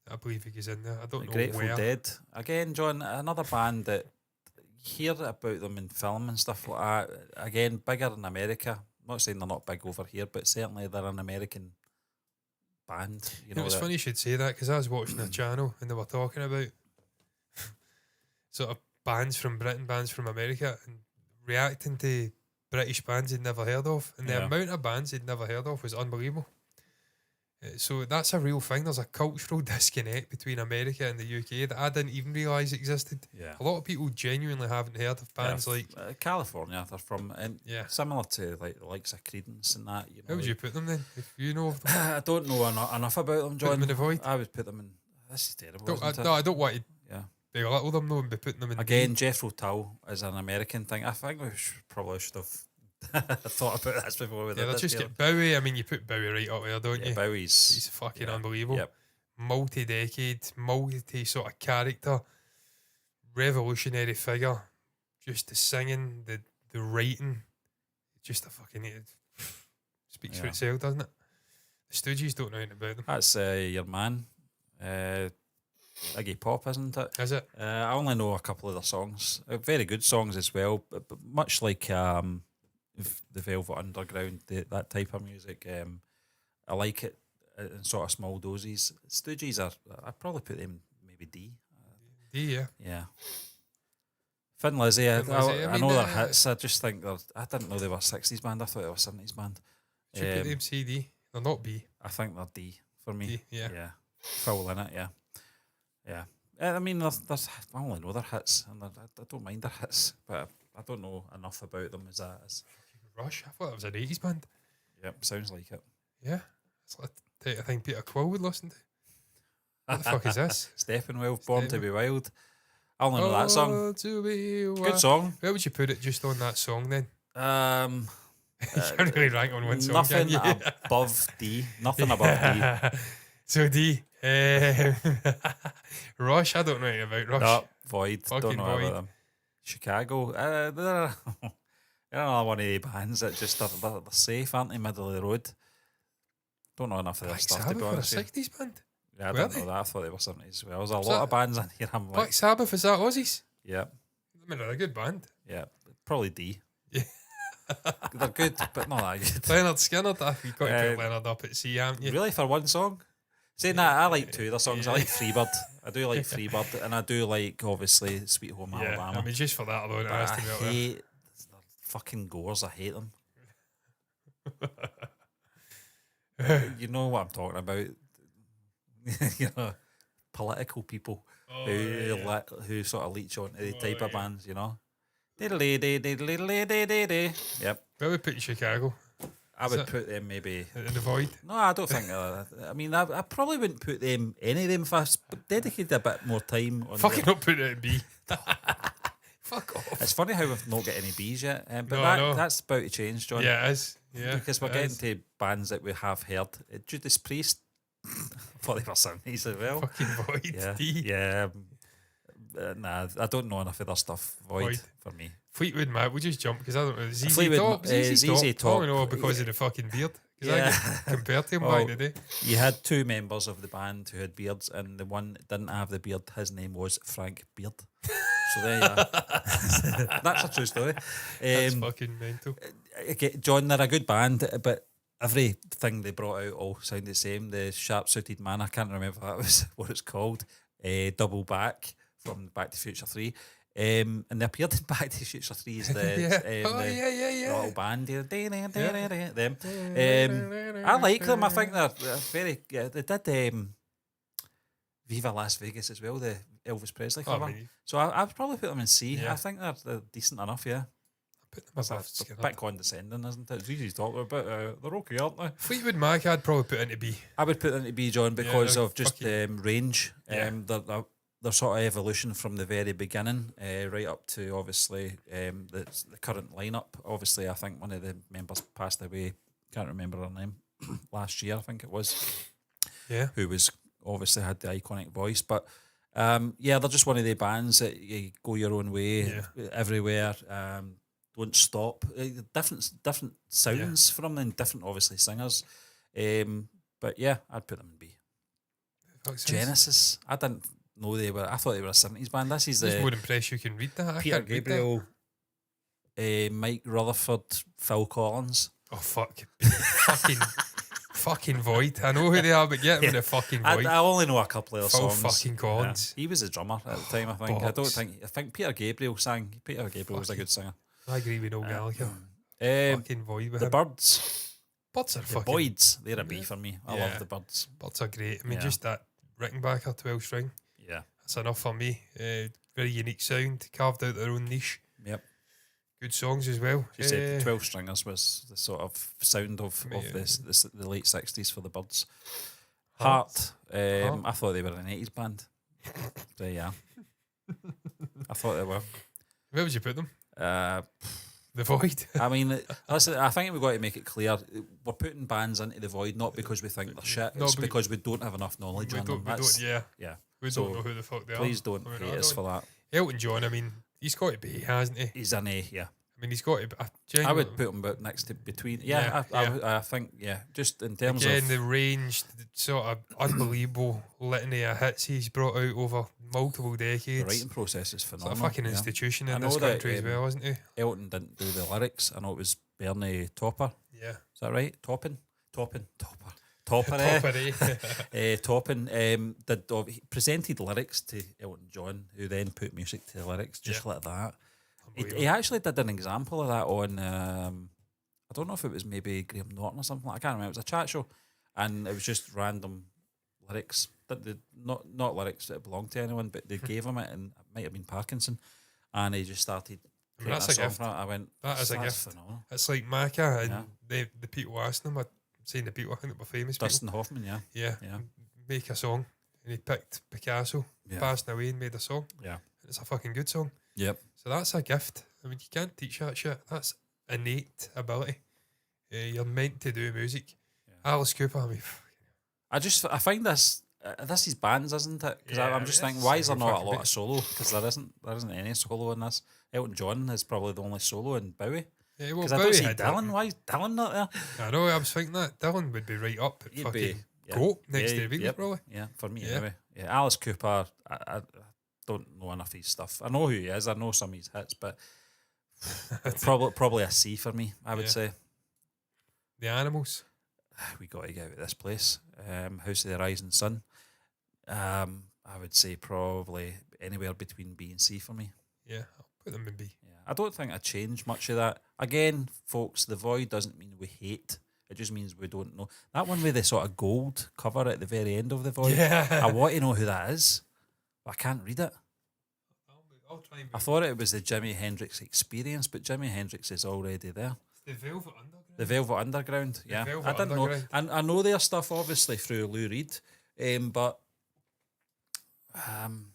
I believe he goes in there. I don't know Grateful where. Dead again, John. Another band that you hear about them in film and stuff like that. Again, bigger in America. I'm not saying they're not big over here, but certainly they're an American band. You know, It was funny you should say that because I was watching a channel and they were talking about sort of bands from Britain, bands from America, and reacting to British bands they'd never heard of, and the amount of bands they'd never heard of was unbelievable. So that's a real thing. There's a cultural disconnect between America and the UK that I didn't even realise existed. Yeah. A lot of people genuinely haven't heard of bands like California. They're from, and similar to like the likes of Creedence and that. You know, how would you put them then? If you know of them, I don't know enough about them, John. Put them in the void. I would put them in. This is terrible. No, I don't want to Yeah. belittle them though and be putting them in. Again, Jethro Tull is an American thing. I think we probably should have thought about this before we did let's this. just get Bowie. I mean, you put Bowie right up there, don't you? Bowie's He's fucking unbelievable. Yep. Multi-decade, multi sort of character, revolutionary figure. Just the singing, the writing, just a fucking it speaks for itself, doesn't it? The Stooges don't know anything about them. That's your man, Iggy Pop, isn't it? Is it? I only know a couple of their songs. Very good songs as well, but much like the Velvet Underground, that type of music. I like it in sort of small doses. Stooges I'd probably put them maybe D. D, yeah. Yeah. Thin Lizzy, I mean, know their hits. I just think I didn't know they were a 60s band. I thought they were a 70s band. Should put them C, D. They're not B. I think they're D for me. D, yeah. Yeah. Full in it, yeah. Yeah. I mean, there's I only know their hits, and I don't mind their hits, but I don't know enough about them as that is. Rush, I thought that was an 80s band. Yep, sounds like it. Yeah. It's like a thing Peter Quill would listen to. What the fuck is this? Steppenwolf, Born to Be Wild. I only know that song. Oh, to be Good wild. song. Where would you put it just on that song then? Um, You can't really rank on one song, can nothing you? above D. Nothing above D. So D. Rush, I don't know anything about Rush. No, Void. Fucking Don't know Void. about them. Chicago. They're another one of the bands that just they're safe, aren't they? Middle of the road. Don't know enough of their Black stuff to Sabbath be were a honest. 60s band? Yeah, I Were didn't they? know that. I thought they were 70s as well. There's a Was lot that- of bands in here. I'm like, Black Sabbath, is that Aussies? yeah, I mean, they're a good band. yeah, probably D. Yeah. They're good, but not that good. Leonard Skinner, you've got to put Uh, Leonard up at sea, haven't you? Really, for one song? Saying that, I like two of their songs. I like Freebird. I do like Freebird, and I do like, obviously, Sweet Home Yeah, Alabama. I mean, just for that alone, it But has I to be up there. hate their fucking gores. I hate them. You know what I'm talking about. You know, political people Oh, who yeah. who sort of leech onto the type of yeah. bands, you know. Diddly-diddly-diddly-diddly. Yep. Where would put Chicago? I Is would it- put them maybe. In the void? No, I don't think. I mean, I probably wouldn't put them any of them if I dedicated a bit more time on. Fucking them. not put it at B. Fuck off. It's funny how we've not got any B's yet, but No, I know. that's about to change, John. Yeah, it is. Yeah, because we're it getting is. to bands that we have heard. Judas Priest, 40% as well. Fucking void. Yeah, D. yeah. Nah, I don't know enough of their stuff. Void, Void. for me. Fleetwood Mac, we'll just jump because I don't know. ZZ Fleetwood Top? Ma- ZZ ZZ Top. Oh, Top, no, because yeah. of the fucking beard. Because Yeah. I get compared to him Well, back in the day. You had two members of the band who had beards, and the one that didn't have the beard, his name was Frank Beard. So there you are. That's a true story. That's fucking mental. Okay, John, they're a good band, but everything they brought out all sounded the same. The sharp-suited man, I can't remember if that was what it's called. Double Back from Back to Future 3. And they appeared in Back to Future 3 as the, Yeah. Oh, the yeah. little band. Them. I like them. I think they're very. Yeah, they did Viva Las Vegas as well, the Elvis Presley Oh, cover. I mean, So I'd probably put them in C. Yeah. I think they're decent enough, yeah. put them It's above a Skinner. bit condescending, isn't it? It's easy to talk about, they're okay, aren't they? Fleetwood Mac, I'd probably put into B. I would put them to B, John, because they're of just fucking- range. Yeah. Their sort of evolution from the very beginning, right up to obviously the current lineup. Obviously, I think one of the members passed away. Can't remember her name. Last year, I think it was. Yeah. Who was obviously had the iconic voice, but yeah, they're just one of the bands that you go your own way everywhere. Don't stop. Different sounds from them, different obviously singers. But yeah, I'd put them in B. Fuck's this? Genesis. I didn't know they were. I thought they were a 70s band. This is Just the more impressed you can read that. I Peter can't read that. Gabriel, Mike Rutherford, Phil Collins. Oh, fuck. fucking void. I know who they are, but get them in a fucking void. I only know a couple of their Phil songs. fucking Collins. Yeah. He was a drummer at the time, I think. Bollocks. I think Peter Gabriel sang. Peter Gabriel was a good singer. I agree with Noel Gallagher. Um, Fucking void with the him. Birds, Birds are the fucking... Boyds, they're a B for me. I Yeah. love the Birds. Birds are great. I mean, Yeah. just that Rickenbacker 12 string. Yeah. That's enough for me. Very unique sound. Carved out their own niche. Yep. Good songs as well. She said the 12 stringers was the sort of sound of the late 60s for the Birds. Heart. I thought they were an 80s band. So yeah. I thought they were. Where would you put them? Uh, The void. I mean, listen, I think we've got to make it clear we're putting bands into the void not because we think they're shit, No, it's but because we don't have enough knowledge on them. Yeah. Yeah. We So don't know who the fuck they are. Please don't I mean, hate I us don't- for that. Elton John, I mean, he's got to be, hasn't he? He's an A, yeah. I mean, he's got to be. I would put him about next to between. Yeah, I think, yeah, just in terms Again, of. the range, the sort of unbelievable litany of hits he's brought out over multiple The decades. writing process is Sort phenomenal. of fucking yeah. institution I in know this that, country as well, isn't he? Elton didn't do the lyrics. I know it was Bernie Topper. Yeah. Is that right? Topper. Topper, Top eh? of the Toppin he presented lyrics to Elton John, who then put music to the lyrics just like that. He actually did an example of that on, I don't know if it was maybe Graham Norton or something. I can't remember. It was a chat show, and it was just random lyrics. Not lyrics that belonged to anyone, but they gave him it, and it might have been Parkinson, and he just started. I mean, that's a song gift. from it. I went, That is a "That's gift. phenomenal." It's like Macca and Yeah. the people asking him, I'm saying the people, I think they were famous Dustin Hoffman, yeah. people. Yeah. Yeah. Make a song. and he picked Picasso, passing away and made a song. Yeah. It's a fucking good song. Yep. So that's a gift. I mean, you can't teach that shit. That's innate ability. You're meant to do music. Yeah. Alice Cooper, I mean, I find this is bands, isn't it? Because I'm just thinking, why is there not a lot of solo? Because there isn't any solo in this. Elton John is probably the only solo in Bowie. Yeah, well, Because I don't see Dylan. Why is Dylan not there? I know, I was thinking that. Dylan would be right up at fucking GOAT next to the Beatles, probably. Yeah, for me anyway. Yeah, Alice Cooper, I don't know enough of his stuff. I know who he is, I know some of his hits, but probably a C for me, I would say. The Animals. We got to get out of this place. House of the Rising Sun. I would say probably anywhere between B and C for me. Yeah, I'll put them in B. Yeah, I don't think I change much of that. Again, folks, the void doesn't mean we hate. It just means we don't know. That one with the sort of gold cover at the very end of the void. Yeah. I want to know who that is, but I can't read it. I'll try and I thought it was the Jimi Hendrix Experience, but Jimi Hendrix is already there. The Velvet Underground. The Velvet Underground, yeah. Velvet I didn't Underground. know. I know their stuff obviously through Lou Reed, but I mean,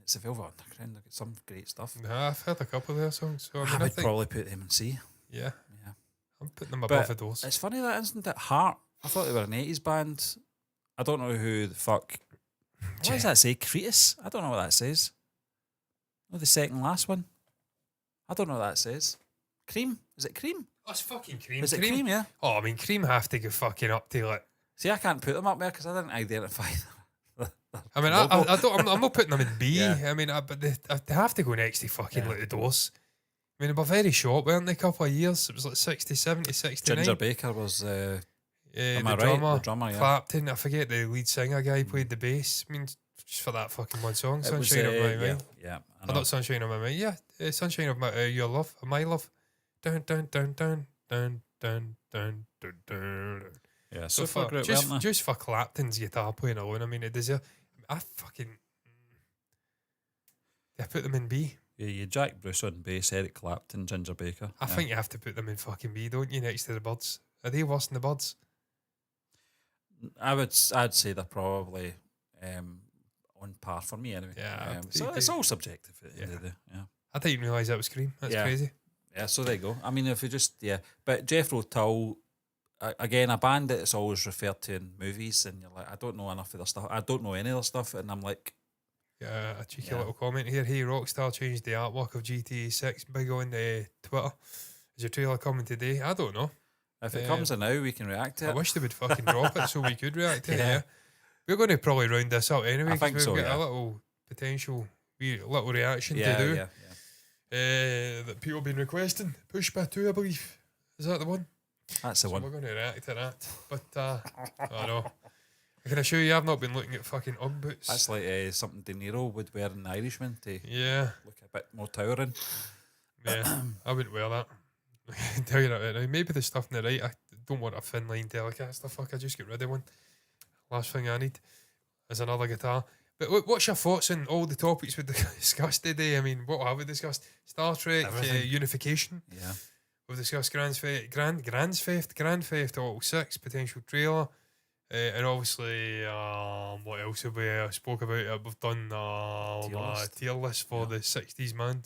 it's the Velvet Underground. They've got some great stuff. Nah, I've heard a couple of their songs. So I would probably put them in C. Yeah. Yeah. I'm putting them above the doors. It's funny that, isn't it? Heart. I thought they were an 80s band. I don't know who the fuck. What does that say? Cretus? I don't know what that says. No, the second last one. I don't know what that says. Cream? Is it Cream? Oh, it's fucking Cream. Is it Cream? Yeah. Oh, I mean, Cream have to go fucking up to like. See, I can't put them up there because I didn't identify them. I mean, I don't. I'm not putting them in B. Yeah. I mean, but they have to go next to fucking like the Doors. I mean, they were very short, weren't they? A couple of years. It was like 60, 70, 69. Ginger Baker was. Am the I right? drummer, The drummer, yeah. Clapton. I forget the lead singer guy played the bass. I mean, just for that fucking one song, It was, Sunshine of My Mind. Yeah. Oh, not Sunshine of My Mind. Yeah, Sunshine of My Your Love, My Love. Dun dun dun dun dun dun dun dun dun. Yeah, So super for, great, just, weren't they? just for Clapton's guitar playing alone, I mean, it deserves. I fucking. I put them in B. Yeah, you Jack Bruce on bass, Eric Clapton, Ginger Baker. I think you have to put them in fucking B, don't you? Next to the Birds. Are they worse than the Birds? I'd say they're probably on par for me anyway. Yeah, so it's all subjective at the end of the day. Yeah. I didn't even realise that was Cream. That's crazy. Yeah, so there you go. I mean, if you just but Jethro Tull, again, a band that's always referred to in movies, and you're like, I don't know enough of their stuff. I don't know any of their stuff, and I'm like, Yeah, a cheeky little comment here. Hey, Rockstar changed the artwork of GTA 6 big on Twitter. Is your trailer coming today? I don't know. if it comes in now, we can react to it. I wish they would fucking drop it so we could react to it. Yeah. We're going to probably round this up anyway. I think 'cause so, we've got yeah. a little potential little reaction to do. Yeah. That people have been requesting. Pushback 2, I believe. Is that the one? That's the So one. we're going to react to that. But I know. I can assure you I've not been looking at fucking Ugg boots. That's like something De Niro would wear in The Irishman to Yeah. look a bit more towering. Yeah. I wouldn't wear that. I can tell you that right now. Maybe the stuff in the right. I don't want a thin line Telecaster. Fuck, I just get rid of one. Last thing I need is another guitar. But what's your thoughts on all the topics we discussed today? I mean, what have we discussed? Star Trek, Unification. Yeah. We've discussed Grand Theft Auto 6, potential trailer. And obviously, what else have we spoke about? We've done tier list for the 60s man.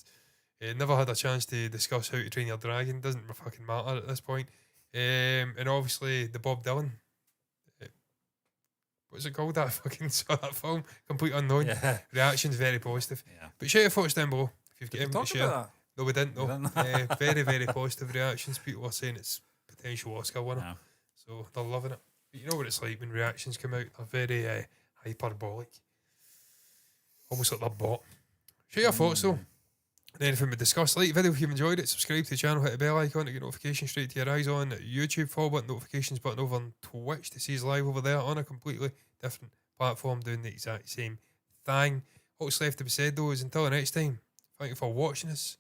Never had a chance to discuss How to Train Your Dragon. Doesn't fucking matter at this point. And obviously, the Bob Dylan. What's it called? That fucking that film? Complete Unknown. Yeah. Reactions very positive. Yeah. But share your thoughts down below if you've got Did we anything talk to share. about No, we didn't. We No. didn't. Very, very positive reactions. People are saying it's potential Oscar winner. Yeah. So they're loving it. But you know what it's like when reactions come out. They're very hyperbolic. Almost like they're bought. Share your thoughts though. And anything we discussed. Like the video if you've enjoyed it. Subscribe to the channel. Hit the bell icon to get notifications straight to your eyes on YouTube. Follow button, notifications button over on Twitch to see us live over there on a completely different platform doing the exact same thing. What's left to be said though is until the next time, thank you for watching us.